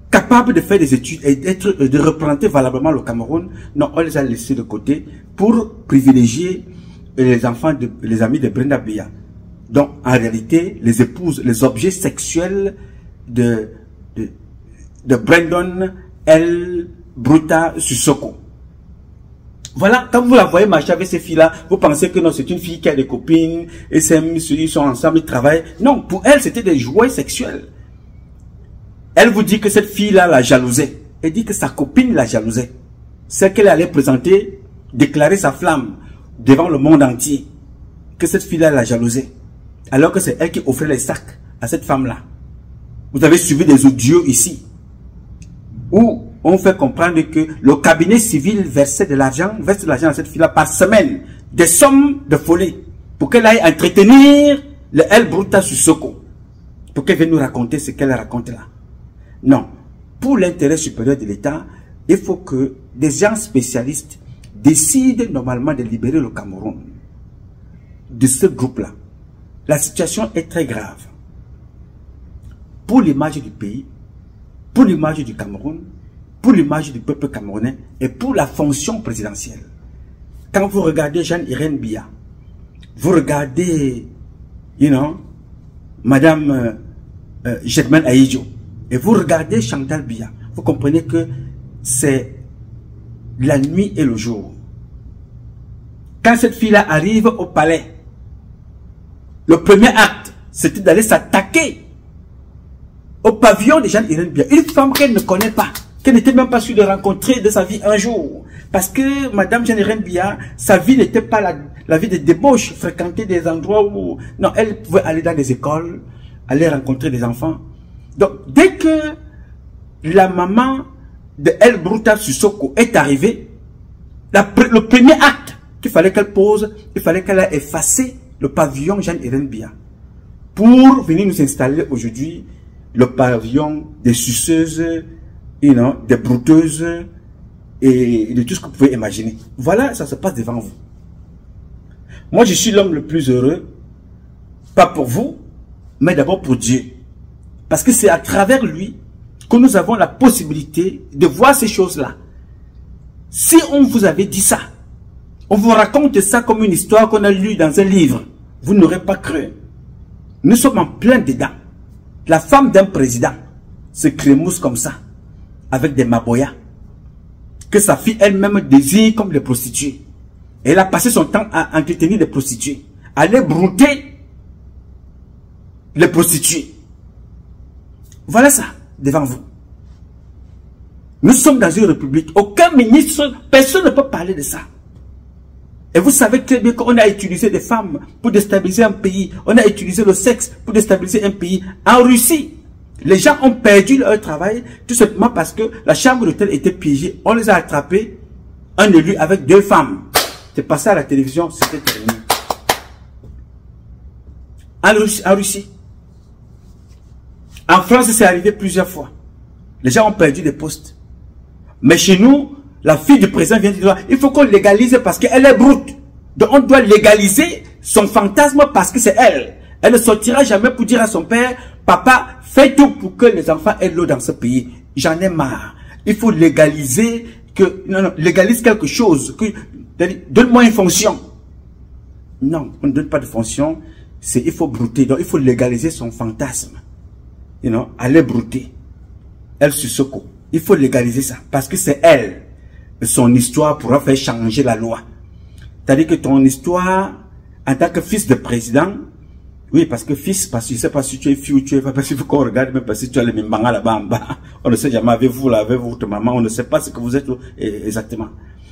Speaker 1: capables de faire des études et de représenter valablement le Cameroun. Non, on les a laissés de côté pour privilégier les enfants, les amis de Brenda Biya. Donc, en réalité, les épouses, les objets sexuels de Brandon L. Bruta Sissoko. Voilà, quand vous la voyez marcher avec ces filles-là, vous pensez que non, c'est une fille qui a des copines, et ils sont ensemble, ils travaillent. Non, pour elle, c'était des jouets sexuels. Elle vous dit que cette fille-là la jalousait. Elle dit que sa copine la jalousait. C'est qu'elle allait présenter, déclarer sa flamme devant le monde entier. Que cette fille-là la jalousait. Alors que c'est elle qui offrait les sacs à cette femme-là. Vous avez suivi des audios ici. Où on fait comprendre que le cabinet civil verse de l'argent à cette fille-là par semaine. Des sommes de folie. Pour qu'elle aille entretenir le El Bruta Sissoko. Pour qu'elle vienne nous raconter ce qu'elle raconte là. Non. Pour l'intérêt supérieur de l'État, il faut que des gens spécialistes décident normalement de libérer le Cameroun de ce groupe-là. La situation est très grave. Pour l'image du pays, pour l'image du Cameroun, pour l'image du peuple camerounais et pour la fonction présidentielle. Quand vous regardez Jeanne-Irène Biya, vous regardez, Madame Germaine Aïdjo, et vous regardez Chantal Biya, vous comprenez que c'est la nuit et le jour. Quand cette fille-là arrive au palais, le premier acte, c'était d'aller s'attaquer au pavillon de Jeanne-Irène Biya. Une femme qu'elle ne connaît pas, qu'elle n'était même pas sûre de rencontrer de sa vie un jour. Parce que Madame Jeanne-Irène Biya, sa vie n'était pas la vie de débauche, fréquenter des endroits où... Non, elle pouvait aller dans des écoles, aller rencontrer des enfants. Donc, dès que la maman de El Bruta Sissoko est arrivée, le premier acte qu'il fallait qu'elle pose, il fallait qu'elle ait effacé le pavillon Jeanne-Irène Biya pour venir nous installer aujourd'hui le pavillon des suceuses, des brouteuses et de tout ce que vous pouvez imaginer. Voilà, ça se passe devant vous. Moi, je suis l'homme le plus heureux, pas pour vous, mais d'abord pour Dieu. Parce que c'est à travers lui que nous avons la possibilité de voir ces choses-là. Si on vous avait dit ça, on vous raconte ça comme une histoire qu'on a lue dans un livre, vous n'aurez pas cru. Nous sommes en plein dedans. La femme d'un président se crémousse comme ça, avec des maboyas, que sa fille elle-même désire comme des prostituées. Elle a passé son temps à entretenir des prostituées, à aller brouter les prostituées. Voilà ça, devant vous. Nous sommes dans une république. Aucun ministre, personne ne peut parler de ça. Et vous savez très bien qu'on a utilisé des femmes pour déstabiliser un pays. On a utilisé le sexe pour déstabiliser un pays. En Russie, les gens ont perdu leur travail tout simplement parce que la chambre d'hôtel était piégée. On les a attrapés, un élu avec 2 femmes. C'est passé à la télévision, c'était terminé. En Russie. En France, c'est arrivé plusieurs fois. Les gens ont perdu des postes. Mais chez nous, la fille du président vient de dire, il faut qu'on légalise parce qu'elle est brute. Donc on doit légaliser son fantasme parce que c'est elle. Elle ne sortira jamais pour dire à son père, Papa, fais tout pour que les enfants aient l'eau dans ce pays. J'en ai marre. Il faut légaliser que... Non, légalise quelque chose. Donne-moi une fonction. Non, on ne donne pas de fonction. Il faut brouter. Donc, il faut légaliser son fantasme. Aller brouter. Elle Sissoko. Il faut légaliser ça. Parce que c'est elle. Son histoire pourra faire changer la loi. C'est-à-dire que ton histoire, en tant que fils de président, oui, parce que fils, parce que je ne sais pas si tu es fille ou tu es pas, parce qu'il faut qu'on regarde, même parce que tu as les mimbanga là-bas en bas. On ne sait jamais avec vous, là, avec votre maman, on ne sait pas ce que vous êtes exactement.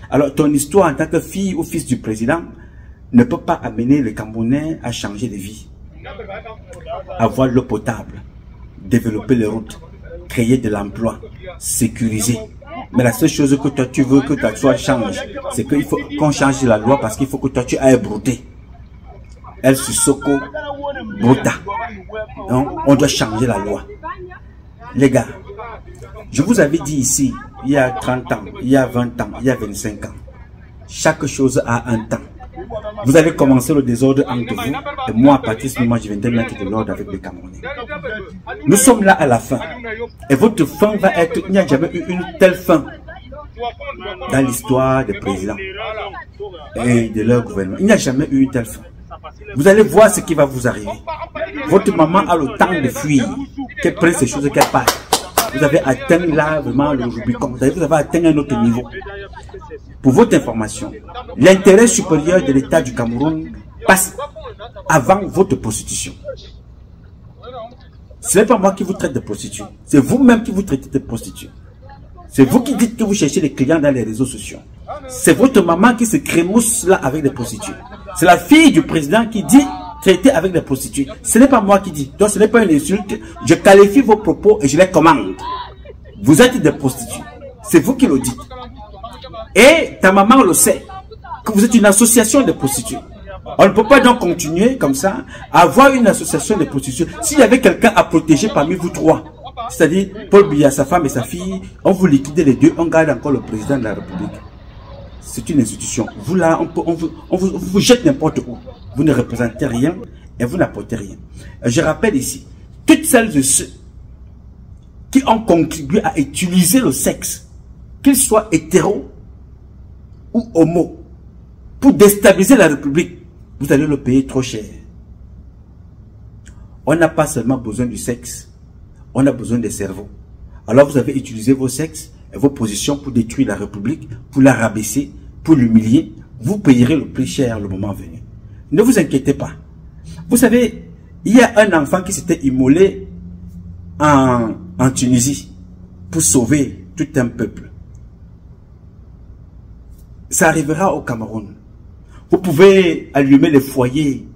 Speaker 1: Alors, ton histoire en tant que fille ou fils du président ne peut pas amener les Camerounais à changer de vie. Avoir l'eau potable, développer les routes, créer de l'emploi, sécuriser. Mais la seule chose que toi tu veux que ta loi change, c'est qu'il faut qu'on change la loi parce qu'il faut que toi tu ailles brouter. Elle Sissoko Bruta. Donc, on doit changer la loi. Les gars, je vous avais dit ici, il y a 30 ans, il y a 20 ans, il y a 25 ans. Chaque chose a un temps. Vous allez commencer le désordre entre vous, et moi, à partir de ce moment, je viendrai mettre de l'ordre avec les Camerounais. Nous sommes là à la fin. Et votre fin va être, il n'y a jamais eu une telle fin dans l'histoire des présidents et de leur gouvernement. Il n'y a jamais eu une telle fin. Vous allez voir ce qui va vous arriver. Votre maman a le temps de fuir, qu'elle prenne ces choses et qu'elle parte. Vous avez atteint là vraiment le Rubicon. Vous avez atteint un autre niveau. Pour votre information, l'intérêt supérieur de l'État du Cameroun passe avant votre prostitution. Ce n'est pas moi qui vous traite de prostituée. C'est vous-même qui vous traitez de prostituée. C'est vous qui dites que vous cherchez des clients dans les réseaux sociaux. C'est votre maman qui se crémousse là avec des prostituées. C'est la fille du président qui dit traiter avec des prostituées. Ce n'est pas moi qui dis. Donc ce n'est pas une insulte. Je qualifie vos propos et je les commande. Vous êtes des prostituées. C'est vous qui le dites. Et ta maman le sait. Que vous êtes une association de prostituées. On ne peut pas donc continuer comme ça à avoir une association de prostituées. S'il y avait quelqu'un à protéger parmi vous trois, c'est-à-dire Paul Biya, sa femme et sa fille, on vous liquide les deux, on garde encore le président de la République. C'est une institution. Vous là, on vous jette n'importe où. Vous ne représentez rien et vous n'apportez rien. Je rappelle ici, toutes celles et ceux qui ont contribué à utiliser le sexe, qu'ils soient hétéros ou homo, pour déstabiliser la République, vous allez le payer trop cher. On n'a pas seulement besoin du sexe, on a besoin des cerveaux. Alors vous avez utilisé vos sexes et vos positions pour détruire la République, pour la rabaisser, pour l'humilier. Vous payerez le prix cher le moment venu. Ne vous inquiétez pas. Vous savez, il y a un enfant qui s'était immolé en Tunisie pour sauver tout un peuple. Ça arrivera au Cameroun. Vous pouvez allumer les foyers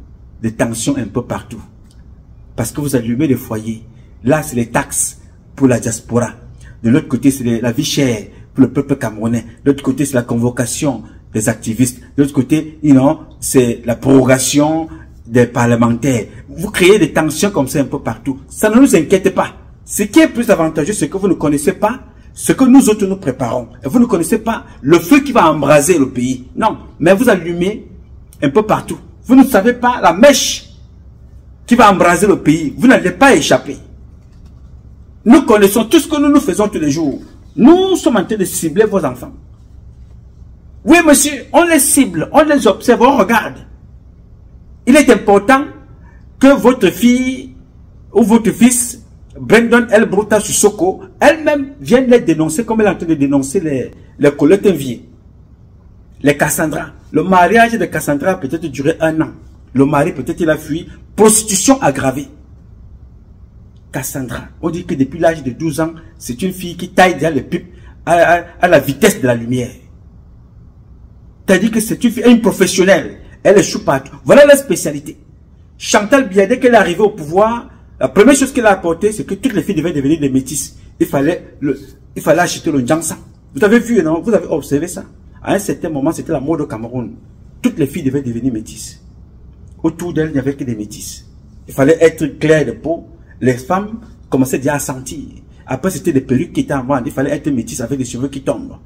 Speaker 1: de tension un peu partout. Parce que vous allumez les foyers. Là, c'est les taxes pour la diaspora. De l'autre côté, c'est la vie chère pour le peuple camerounais. De l'autre côté, c'est la convocation des activistes. De l'autre côté, c'est la prorogation des parlementaires. Vous créez des tensions comme ça un peu partout. Ça ne nous inquiète pas. Ce qui est plus avantageux, c'est que vous ne connaissez pas ce que nous autres nous préparons. Et vous ne connaissez pas le feu qui va embraser le pays. Non, mais vous allumez un peu partout. Vous ne savez pas la mèche qui va embraser le pays. Vous n'allez pas échapper. Nous connaissons tout ce que nous faisons tous les jours. Nous sommes en train de cibler vos enfants. Oui, monsieur, on les cible, on les observe, on regarde. Il est important que votre fille ou votre fils, Brandon El Bruta Sissoko, elle-même vienne les dénoncer comme elle est en train de dénoncer les Colette Envié, les Cassandra. Le mariage de Cassandra a peut-être duré 1 an. Le mari peut-être il a fui. Prostitution aggravée. Cassandra, on dit que depuis l'âge de 12 ans, c'est une fille qui taille déjà les pipes à la vitesse de la lumière. C'est-à-dire que c'est une professionnelle. Elle échoue partout. Voilà la spécialité. Chantal Biya, dès qu'elle est arrivée au pouvoir, la première chose qu'elle a apportée, c'est que toutes les filles devaient devenir des métisses. Il fallait acheter le Njansa. Vous avez vu, non? Vous avez observé ça? À un certain moment, c'était la mode au Cameroun. Toutes les filles devaient devenir métisses. Autour d'elles, il n'y avait que des métisses. Il fallait être clair de peau. Les femmes commençaient déjà à sentir. Après, c'était des perruques qui étaient en vente. Il fallait être métisse avec des cheveux qui tombent.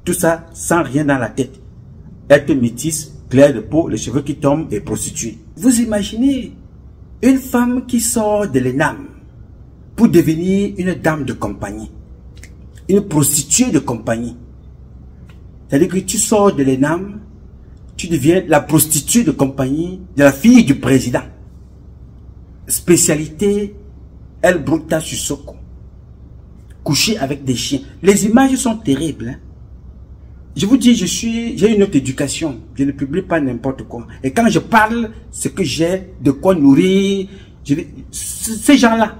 Speaker 1: Tout ça sans rien dans la tête. Être métisse, clair de peau, les cheveux qui tombent et prostituée. Vous imaginez une femme qui sort de l'ENAM, pour devenir une dame de compagnie, une prostituée de compagnie. C'est-à-dire que tu sors de l'ENAM, tu deviens la prostituée de compagnie de la fille du président. Spécialité, El Bruta Sissoko. Coucher avec des chiens. Les images sont terribles. Hein? Je vous dis, j'ai une autre éducation. Je ne publie pas n'importe quoi. Et quand je parle, c'est que j'ai de quoi nourrir. Ces gens-là,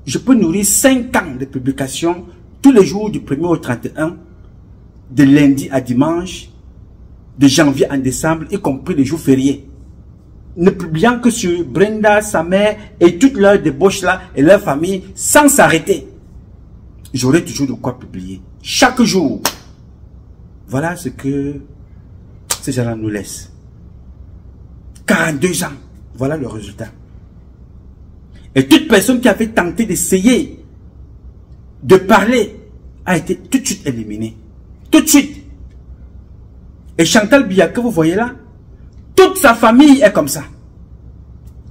Speaker 1: je peux nourrir 5 ans de publication tous les jours du 1er au 31, de lundi à dimanche, de janvier à décembre, y compris les jours fériés. Ne publiant que sur Brenda, sa mère et toute leur débauche là et leur famille sans s'arrêter. J'aurai toujours de quoi publier. Chaque jour. Voilà ce que ces gens-là nous laissent. 42 ans. Voilà le résultat. Et toute personne qui avait tenté d'essayer de parler a été tout de suite éliminée. Tout de suite. Et Chantal Biya que vous voyez là, toute sa famille est comme ça.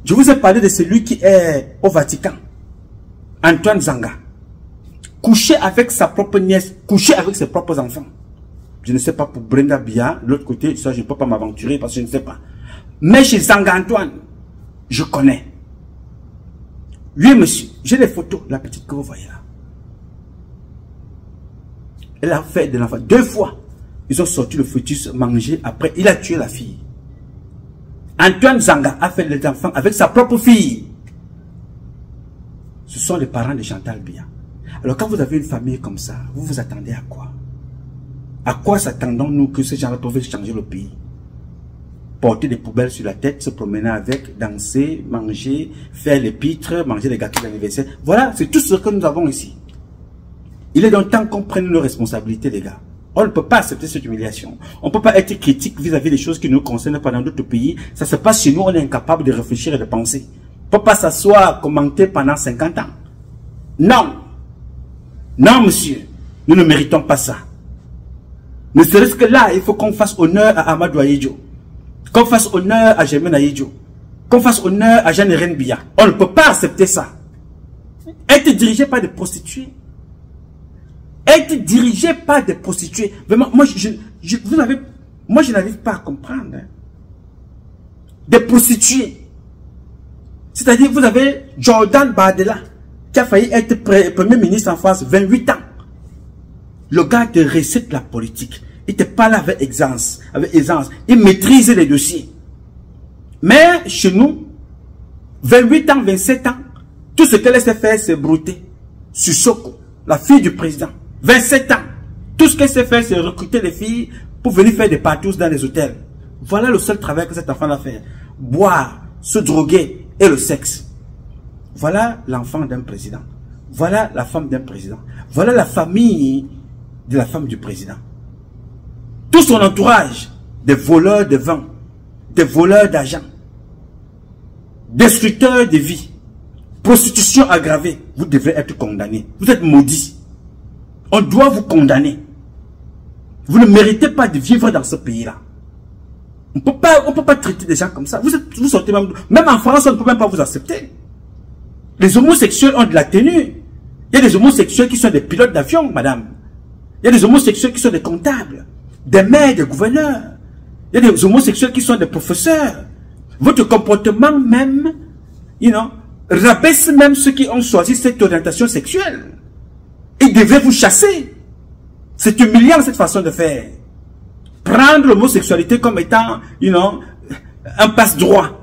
Speaker 1: Je vous ai parlé de celui qui est au Vatican. Antoine Zanga. Coucher avec sa propre nièce, coucher avec ses propres enfants. Je ne sais pas pour Brenda Biya, l'autre côté, ça je ne peux pas m'aventurer parce que je ne sais pas. Mais chez Zanga Antoine, je connais. Oui monsieur, j'ai les photos, la petite que vous voyez là. Elle a fait de l'enfant 2 fois. Ils ont sorti le fœtus, mangé, après il a tué la fille. Antoine Zanga a fait les enfants avec sa propre fille. Ce sont les parents de Chantal Biya. Alors quand vous avez une famille comme ça, vous vous attendez à quoi? À quoi s'attendons-nous que ces gens-là peuvent changer le pays? Porter des poubelles sur la tête, se promener avec, danser, manger, faire les pitres, manger les gâteaux d'anniversaire. Voilà, c'est tout ce que nous avons ici. Il est donc temps qu'on prenne nos responsabilités, les gars. On ne peut pas accepter cette humiliation. On ne peut pas être critique vis-à-vis des choses qui nous concernent pas dans d'autres pays. Ça se passe chez nous, on est incapable de réfléchir et de penser. On ne peut pas s'asseoir, commenter pendant 50 ans. Non. Non, monsieur. Nous ne méritons pas ça. Ne serait-ce que là, il faut qu'on fasse honneur à Amadou Ahidjo. Qu'on fasse honneur à Germaine Ahidjo. Qu'on fasse honneur à Jeanne Biya. On ne peut pas accepter ça. Être dirigé par des prostituées. Être dirigé par des prostituées. Vraiment, moi, je n'arrive pas à comprendre. Hein. Des prostituées. C'est-à-dire, vous avez Jordan Bardella, qui a failli être Premier ministre en France, 28 ans. Le gars te récite la politique. Il te parle avec aisance. Il maîtrise les dossiers. Mais chez nous, 28 ans, 27 ans, tout ce qu'elle sait faire, c'est brouter. Sissoko, la fille du président. 27 ans. Tout ce qu'elle sait faire, c'est recruter les filles pour venir faire des partous dans les hôtels. Voilà le seul travail que cet enfant a fait. Boire, se droguer et le sexe. Voilà l'enfant d'un président. Voilà la femme d'un président. Voilà la famille de la femme du président. Tout son entourage, des voleurs de vin, des voleurs d'argent, destructeurs de vie, prostitution aggravée. Vous devrez être condamnés. Vous êtes maudits. On doit vous condamner. Vous ne méritez pas de vivre dans ce pays-là. On ne peut pas traiter des gens comme ça. Vous sortez même en France, on ne peut même pas vous accepter. Les homosexuels ont de la tenue. Il y a des homosexuels qui sont des pilotes d'avion, madame. Il y a des homosexuels qui sont des comptables, des maires, des gouverneurs. Il y a des homosexuels qui sont des professeurs. Votre comportement même, rabaisse même ceux qui ont choisi cette orientation sexuelle. Ils devraient vous chasser. C'est humiliant cette façon de faire. Prendre l'homosexualité comme étant, un passe-droit.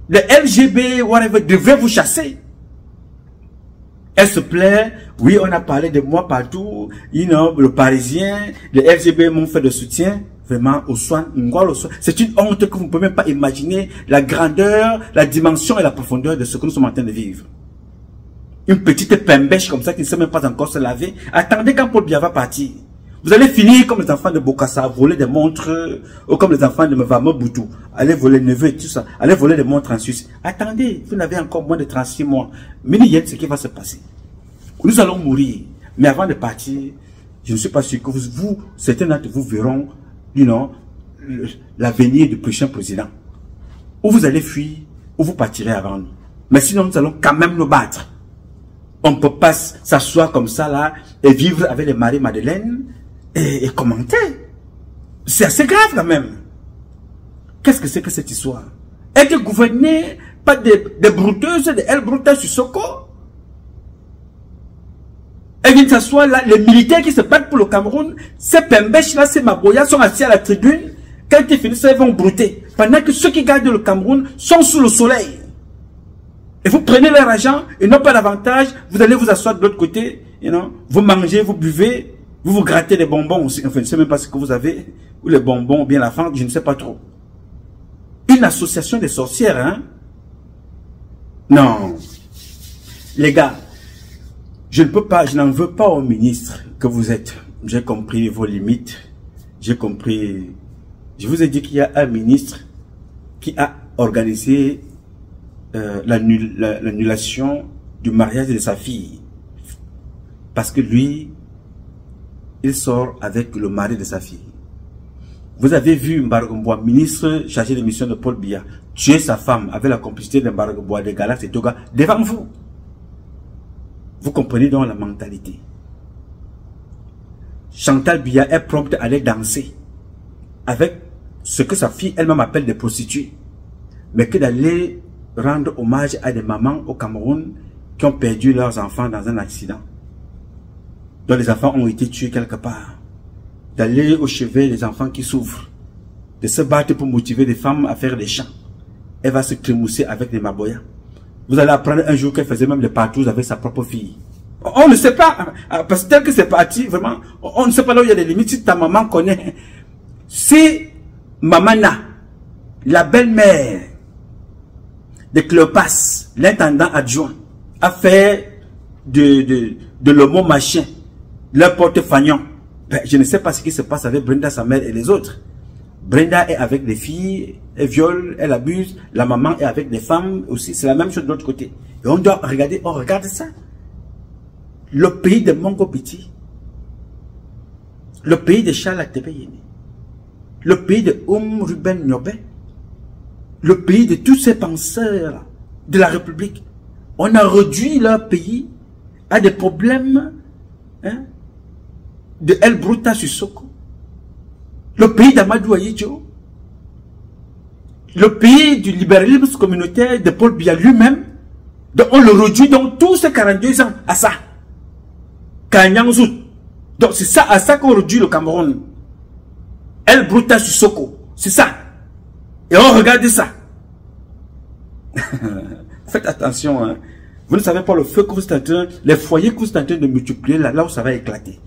Speaker 1: Les LGB, whatever, devraient vous chasser. Elle se plaît, oui, on a parlé de moi partout, le Parisien, les LGB m'ont fait de soutien, vraiment, au soin, c'est une honte que vous ne pouvez même pas imaginer la grandeur, la dimension et la profondeur de ce que nous sommes en train de vivre. Une petite pembèche comme ça qui ne sait même pas encore se laver. Attendez quand Paul Biya va partir. Vous allez finir comme les enfants de Bokassa, voler des montres, ou comme les enfants de Mevama Boutou, aller voler neveux et tout ça, aller voler des montres en Suisse. Attendez, vous n'avez encore moins de 36 mois. Mini-Yen, ce qui va se passer. Nous allons mourir. Mais avant de partir, je ne suis pas sûr que certains d'entre vous verront, l'avenir du prochain président. Ou vous allez fuir, ou vous partirez avant nous. Mais sinon, nous allons quand même nous battre. On ne peut pas s'asseoir comme ça là et vivre avec les Marie-Madeleine et commenter. C'est assez grave quand même. Qu'est-ce que c'est que cette histoire? Être gouverné par des brouteuses, des El Bruta Sissoko. Elles viennent s'asseoir là, les militaires qui se battent pour le Cameroun, ces Pembèches là, ces Maboya sont assis à la tribune. Quand ils finissent, ils vont brouter. Pendant que ceux qui gardent le Cameroun sont sous le soleil. Et vous prenez leur argent, et non pas d'avantage, vous allez vous asseoir de l'autre côté, vous mangez, vous buvez, vous grattez des bonbons aussi. Enfin, je ne sais même pas ce que vous avez, ou les bonbons, ou bien la fente, je ne sais pas trop. Une association des sorcières, hein? Non. Les gars, je n'en veux pas au ministre que vous êtes. J'ai compris vos limites. J'ai compris. Je vous ai dit qu'il y a un ministre qui a organisé l'annulation du mariage de sa fille. Parce que lui, il sort avec le mari de sa fille. Vous avez vu Mbargomboa, ministre chargé de mission de Paul Biya, tuer sa femme avec la complicité de Mbargomboa, de Galax et Toga, devant vous. Vous comprenez donc la mentalité. Chantal Biya est prompte à aller danser avec ce que sa fille elle-même appelle des prostituées. Mais que d'aller rendre hommage à des mamans au Cameroun qui ont perdu leurs enfants dans un accident. Dont les enfants ont été tués quelque part. D'aller au chevet des enfants qui souffrent. De se battre pour motiver les femmes à faire des chants. Elle va se crémousser avec des maboyas. Vous allez apprendre un jour qu'elle faisait même les partous avec sa propre fille. On ne sait pas, parce que tel que c'est parti, vraiment, on ne sait pas là où il y a des limites. Si ta maman connaît, si Mamana, la belle-mère de Cléopas, l'intendant adjoint, a fait de l'homo machin, leur porte-fagnon, ben, je ne sais pas ce qui se passe avec Brenda, sa mère et les autres. Brenda est avec des filles, elle viole, elle abuse, la maman est avec des femmes aussi, c'est la même chose de l'autre côté. Et on doit regarder, on regarde ça. Le pays de Mongo Piti, le pays de Charles Atebe-Yene, le pays de Ruben Nyobe, le pays de tous ces penseurs de la République. On a réduit leur pays à des problèmes de El Bruta Sissoko, le pays d'Amadou Ahidjo, le pays du libéralisme communautaire de Paul Biya lui-même. Donc on le réduit dans tous ces 42 ans à ça. Donc c'est ça, à ça qu'on réduit le Cameroun. El Bruta Sissoko, c'est ça. Et on regarde ça. Faites attention, hein. Vous ne savez pas le feu que vous êtes en train, les foyers que vous êtes en train de multiplier là où ça va éclater.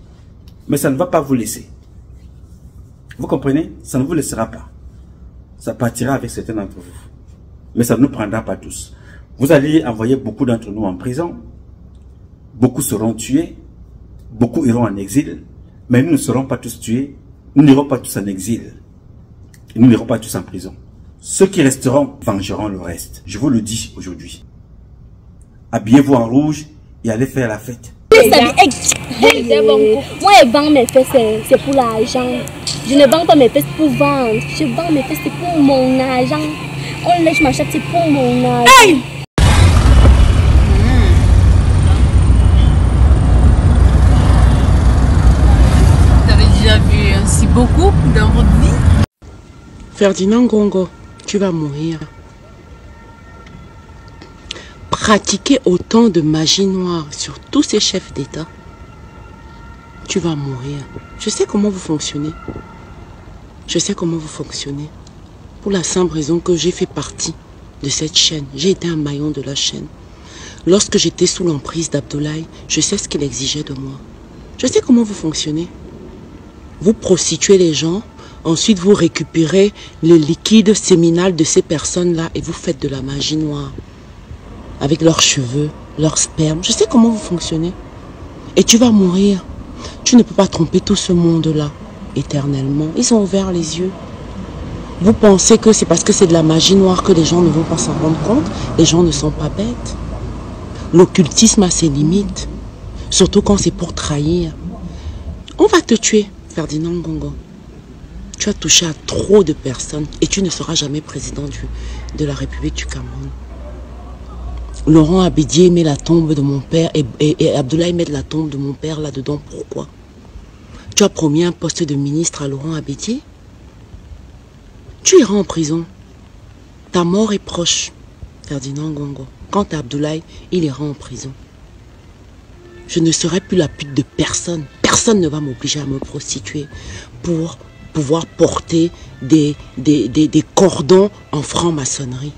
Speaker 1: Mais ça ne va pas vous laisser. Vous comprenez? Ça ne vous laissera pas. Ça partira avec certains d'entre vous. Mais ça ne nous prendra pas tous. Vous allez envoyer beaucoup d'entre nous en prison. Beaucoup seront tués. Beaucoup iront en exil. Mais nous ne serons pas tous tués. Nous n'irons pas tous en exil. Et nous n'irons pas tous en prison. Ceux qui resteront vengeront le reste. Je vous le dis aujourd'hui. Habillez-vous en rouge et allez faire la fête.
Speaker 4: Moi, je vends mes fesses, c'est pour l'argent. Je ne vends pas mes fesses pour vendre. Je vends mes fesses, c'est pour mon argent. On lèche ma chatte, c'est pour mon argent. Hey!
Speaker 5: Vous avez déjà vu ainsi beaucoup dans votre vie?
Speaker 3: Ferdinand Ngongo, tu vas mourir. Pratiquer autant de magie noire sur tous ces chefs d'État, tu vas mourir. Je sais comment vous fonctionnez. Je sais comment vous fonctionnez. Pour la simple raison que j'ai fait partie de cette chaîne. J'ai été un maillon de la chaîne. Lorsque j'étais sous l'emprise d'Abdoulaye, je sais ce qu'il exigeait de moi. Je sais comment vous fonctionnez. Vous prostituez les gens, ensuite vous récupérez le liquide séminal de ces personnes-là et vous faites de la magie noire. Avec leurs cheveux, leur sperme. Je sais comment vous fonctionnez. Et tu vas mourir. Tu ne peux pas tromper tout ce monde-là éternellement. Ils ont ouvert les yeux. Vous pensez que c'est parce que c'est de la magie noire que les gens ne vont pas s'en rendre compte? Les gens ne sont pas bêtes. L'occultisme a ses limites. Surtout quand c'est pour trahir. On va te tuer, Ferdinand Ngongo. Tu as touché à trop de personnes et tu ne seras jamais président de la République du Cameroun.
Speaker 6: Laurent Abédié met la tombe de mon père et Abdoulaye met la tombe de mon père là-dedans. Pourquoi? Tu as promis un poste de ministre à Laurent Abédié? Tu iras en prison. Ta mort est proche, Ferdinand Ngongo. Quant à Abdoulaye, il ira en prison. Je ne serai plus la pute de personne. Personne ne va m'obliger à me prostituer pour pouvoir porter des cordons en franc-maçonnerie.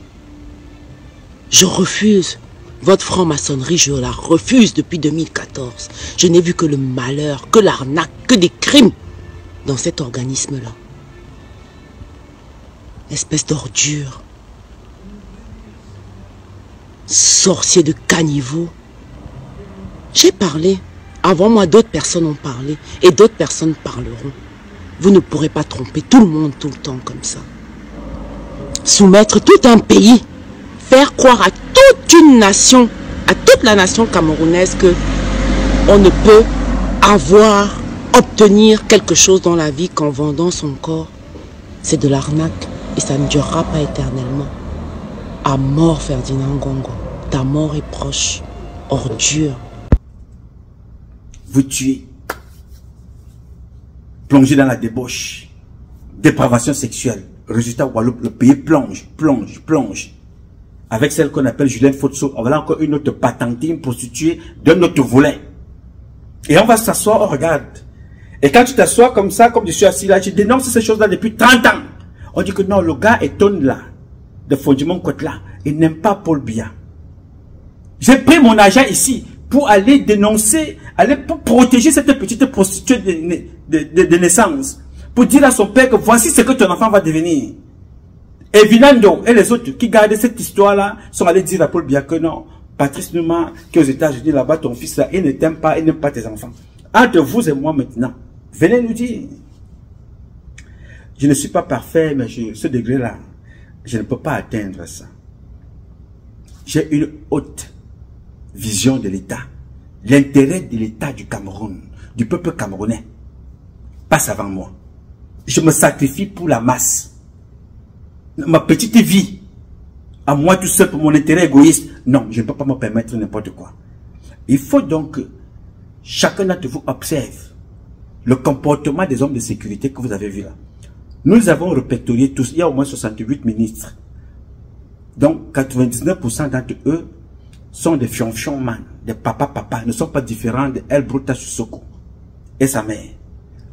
Speaker 6: Je refuse. Votre franc-maçonnerie, je la refuse depuis 2014. Je n'ai vu que le malheur, que l'arnaque, que des crimes dans cet organisme-là. Espèce d'ordure. Sorcier de caniveau. J'ai parlé. Avant moi, d'autres personnes ont parlé. Et d'autres personnes parleront. Vous ne pourrez pas tromper tout le monde tout le temps comme ça. Soumettre tout un pays. Faire croire à toute une nation, à toute la nation camerounaise que on ne peut obtenir quelque chose dans la vie qu'en vendant son corps. C'est de l'arnaque et ça ne durera pas éternellement. À mort, Ferdinand Ngongo. Ta mort est proche. Ordure.
Speaker 1: Vous tuez. Plongez dans la débauche. Dépravation sexuelle. Résultat, le pays plonge. Avec celle qu'on appelle Julien Fotso, on va là encore une autre patentine prostituée d'un autre volet. Et on va s'asseoir, on regarde. Et quand tu t'assois comme ça, comme je suis assis là, je dénonce ces choses-là depuis 30 ans. On dit que non, le gars est tonne là, de Fondiment Côte là, il n'aime pas Paul Biya. J'ai pris mon argent ici pour aller dénoncer, pour protéger cette petite prostituée de naissance. Pour dire à son père que voici ce que ton enfant va devenir. Et Vinando et les autres qui gardaient cette histoire-là sont allés dire à Paul Biya que non, Patrice Numa, qui est aux États-Unis là-bas, ton fils là, il ne t'aime pas, il n'aime pas tes enfants. Entre vous et moi maintenant, venez nous dire. Je ne suis pas parfait, mais ce degré-là, je ne peux pas atteindre ça. J'ai une haute vision de l'État. L'intérêt de l'État du Cameroun, du peuple camerounais, passe avant moi. Je me sacrifie pour la masse. Ma petite vie, à moi tout seul pour mon intérêt égoïste, non, je ne peux pas me permettre n'importe quoi. Il faut donc que chacun d'entre vous observe le comportement des hommes de sécurité que vous avez vu là. Nous avons répertorié tous, il y a au moins 68 ministres. Donc 99% d'entre eux sont des fion-fion-man, des papa-papa, ne sont pas différents de El Bruta Sissoko et sa mère.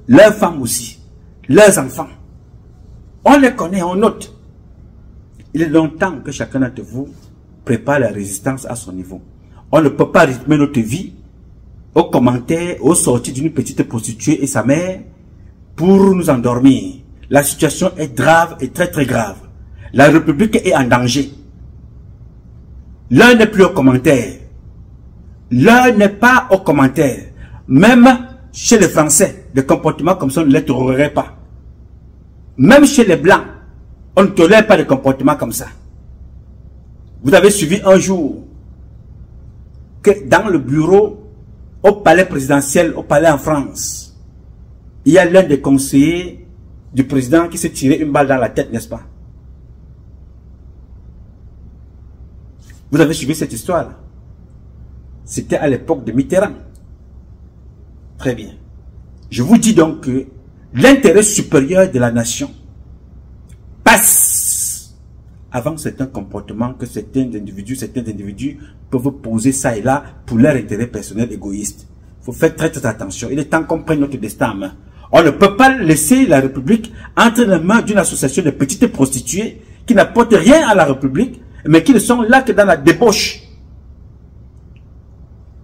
Speaker 1: Leurs femmes aussi, leurs enfants. On les connaît, on note. Il est longtemps que chacun d'entre vous prépare la résistance à son niveau. On ne peut pas rythmer notre vie aux commentaires, aux sorties d'une petite prostituée et sa mère pour nous endormir. La situation est grave et très très grave. La République est en danger. L'un n'est plus au commentaire. L'un n'est pas au commentaire. Même chez les Français, des comportements comme ça, on ne les tolérerait pas. Même chez les Blancs, on ne tolère pas de comportements comme ça. Vous avez suivi un jour que dans le bureau, au palais présidentiel, au palais en France, il y a l'un des conseillers du président qui s'est tiré une balle dans la tête, n'est-ce pas? Vous avez suivi cette histoire-là. C'était à l'époque de Mitterrand. Très bien. Je vous dis donc que l'intérêt supérieur de la nation passe avant certains comportements que certains individus peuvent poser ça et là pour leur intérêt personnel égoïste. Il faut faire très attention. Il est temps qu'on prenne notre destin en main. On ne peut pas laisser la République entre les mains d'une association de petites prostituées qui n'apportent rien à la République, mais qui ne sont là que dans la débauche.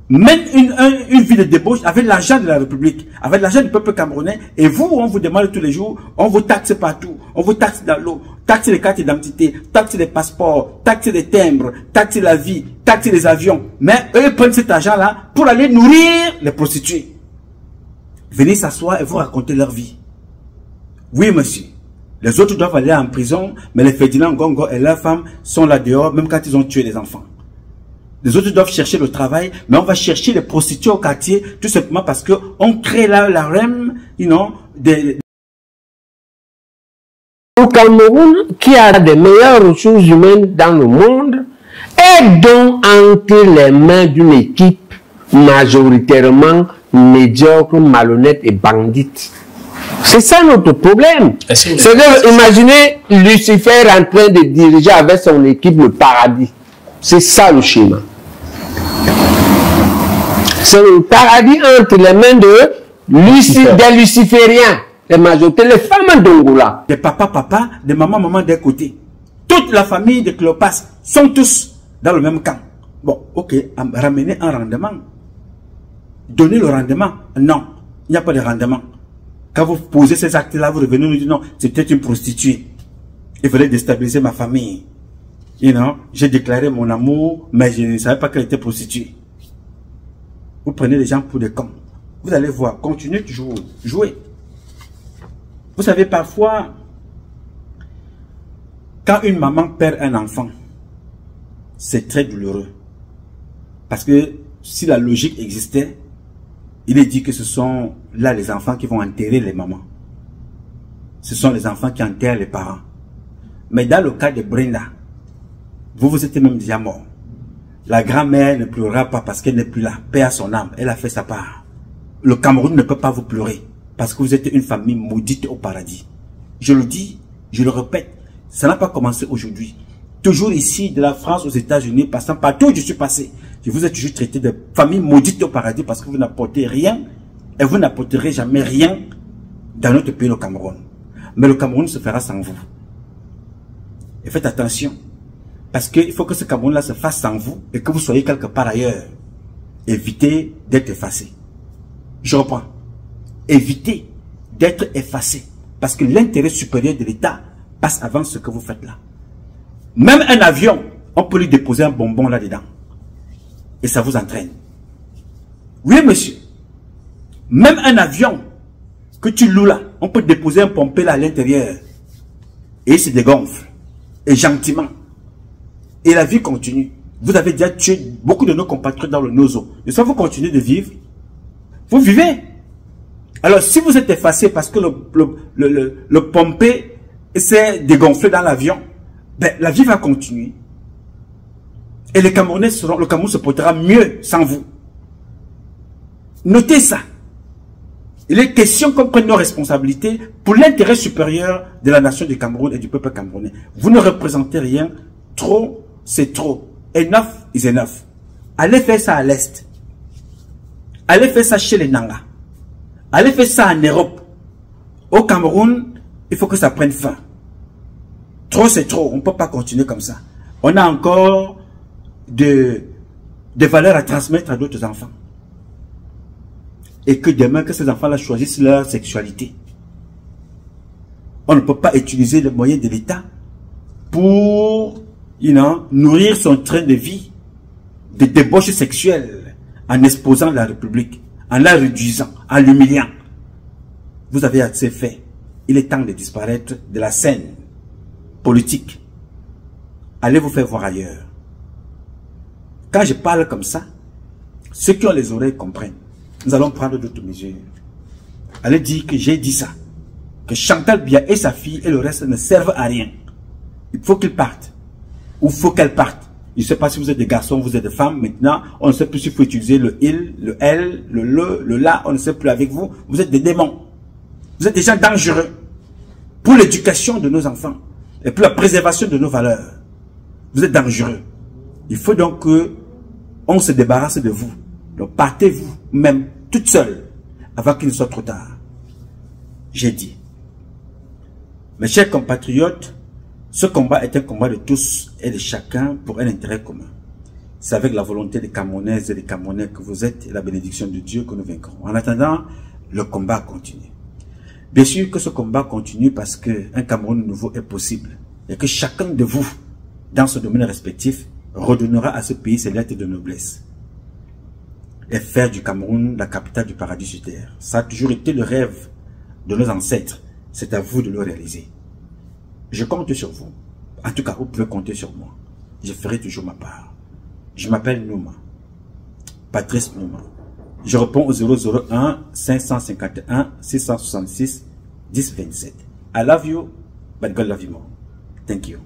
Speaker 1: Même une vie de débauche avec l'argent de la République, avec l'argent du peuple camerounais, et vous, on vous demande tous les jours, on vous taxe partout, on vous taxe dans l'eau, taxe les cartes d'identité, taxe les passeports, taxe les timbres, taxe la vie, taxe les avions. Mais eux prennent cet argent-là pour aller nourrir les prostituées. Venez s'asseoir et vous raconter leur vie. Oui, monsieur. Les autres doivent aller en prison, mais les Ferdinand Ngongo et leurs femmes sont là dehors, même quand ils ont tué les enfants. Les autres doivent chercher le travail, mais on va chercher les prostituées au quartier, tout simplement parce que on crée là la REM,
Speaker 7: Au Cameroun, qui a des meilleures ressources humaines dans le monde, est donc entre les mains d'une équipe majoritairement médiocre, malhonnête et bandite. C'est ça notre problème. C'est que, imaginez Lucifer en train de diriger avec son équipe le paradis. C'est ça le schéma. C'est le paradis entre les mains des lucifériens, les majorités, les femmes d'Ongola.
Speaker 1: Des papa, des maman d'un côté. Toute la famille de Cléopas sont tous dans le même camp. Bon, ok, ramener un rendement. Donner le rendement. Non, il n'y a pas de rendement. Quand vous posez ces actes-là, vous revenez nous dire non, c'était une prostituée. Il fallait déstabiliser ma famille. You know, j'ai déclaré mon amour, mais je ne savais pas qu'elle était prostituée. Vous prenez les gens pour des cons. Vous allez voir, continuez toujours, jouer. Vous savez, parfois, quand une maman perd un enfant, c'est très douloureux. Parce que si la logique existait, il est dit que ce sont là les enfants qui vont enterrer les mamans. Ce sont les enfants qui enterrent les parents. Mais dans le cas de Brenda, vous êtes même déjà mort. La grand-mère ne pleurera pas parce qu'elle n'est plus là. Paix à son âme, elle a fait sa part. Le Cameroun ne peut pas vous pleurer parce que vous êtes une famille maudite au paradis. Je le dis, je le répète, ça n'a pas commencé aujourd'hui. Toujours ici, de la France aux États-Unis, passant partout où je suis passé, je vous ai toujours traité de famille maudite au paradis parce que vous n'apportez rien et vous n'apporterez jamais rien dans notre pays, le Cameroun. Mais le Cameroun se fera sans vous. Et faites attention, parce qu'il faut que ce Cameroun-là se fasse sans vous et que vous soyez quelque part ailleurs. Évitez d'être effacé. Je reprends. Évitez d'être effacé, parce que l'intérêt supérieur de l'État passe avant ce que vous faites là. Même un avion, on peut lui déposer un bonbon là-dedans. Et ça vous entraîne. Oui, monsieur. Même un avion que tu loues là, on peut déposer un pompé là à l'intérieur. Et il se dégonfle. Et gentiment. Et la vie continue. Vous avez déjà tué beaucoup de nos compatriotes dans le nozo. Et ça, vous continuez de vivre. Vous vivez. Alors, si vous êtes effacé parce que le pompé s'est dégonflé dans l'avion, ben, la vie va continuer. Et les Camerounais seront, le Cameroun se portera mieux sans vous. Notez ça. Il est question qu'on prenne nos responsabilités pour l'intérêt supérieur de la nation du Cameroun et du peuple camerounais. Vous ne représentez rien. Trop, c'est trop. Enough is enough. Allez faire ça à l'Est. Allez faire ça chez les Nanga. Allez faire ça en Europe. Au Cameroun, il faut que ça prenne fin. Trop, c'est trop. On ne peut pas continuer comme ça. On a encore des valeurs à transmettre à d'autres enfants. Et que demain, que ces enfants-là choisissent leur sexualité. On ne peut pas utiliser les moyens de l'État pour, nourrir son train de vie de débauche sexuelle en exposant la République, en la réduisant, en l'humiliant. Vous avez assez fait. Il est temps de disparaître de la scène politique. Allez vous faire voir ailleurs. Quand je parle comme ça, ceux qui ont les oreilles comprennent. Nous allons prendre d'autres mesures. Allez dire que j'ai dit ça. Que Chantal Biya et sa fille et le reste ne servent à rien. Il faut qu'ils partent. Ou il faut qu'elles partent. Je ne sais pas si vous êtes des garçons, vous êtes des femmes. Maintenant, on ne sait plus s'il faut utiliser le il, le elle, le la. On ne sait plus avec vous. Vous êtes des démons. Vous êtes des gens dangereux. Pour l'éducation de nos enfants. Et pour la préservation de nos valeurs. Vous êtes dangereux. Il faut donc que on se débarrasse de vous. Donc partez vous-même toute seule avant qu'il ne soit trop tard. J'ai dit. Mes chers compatriotes, ce combat est un combat de tous et de chacun pour un intérêt commun. C'est avec la volonté des Camerounaises et des Camerounais que vous êtes et la bénédiction de Dieu que nous vaincrons. En attendant, le combat continue. Bien sûr que ce combat continue parce qu'un Cameroun nouveau est possible et que chacun de vous, dans ce domaine respectif, redonnera à ce pays ses lettres de noblesse. Et faire du Cameroun la capitale du paradis sur terre. Ça a toujours été le rêve de nos ancêtres. C'est à vous de le réaliser. Je compte sur vous. En tout cas, vous pouvez compter sur moi. Je ferai toujours ma part. Je m'appelle Nouma. Patrice Nouma. Je réponds au 001 551 666 1027. I love you, but God love you more. Thank you.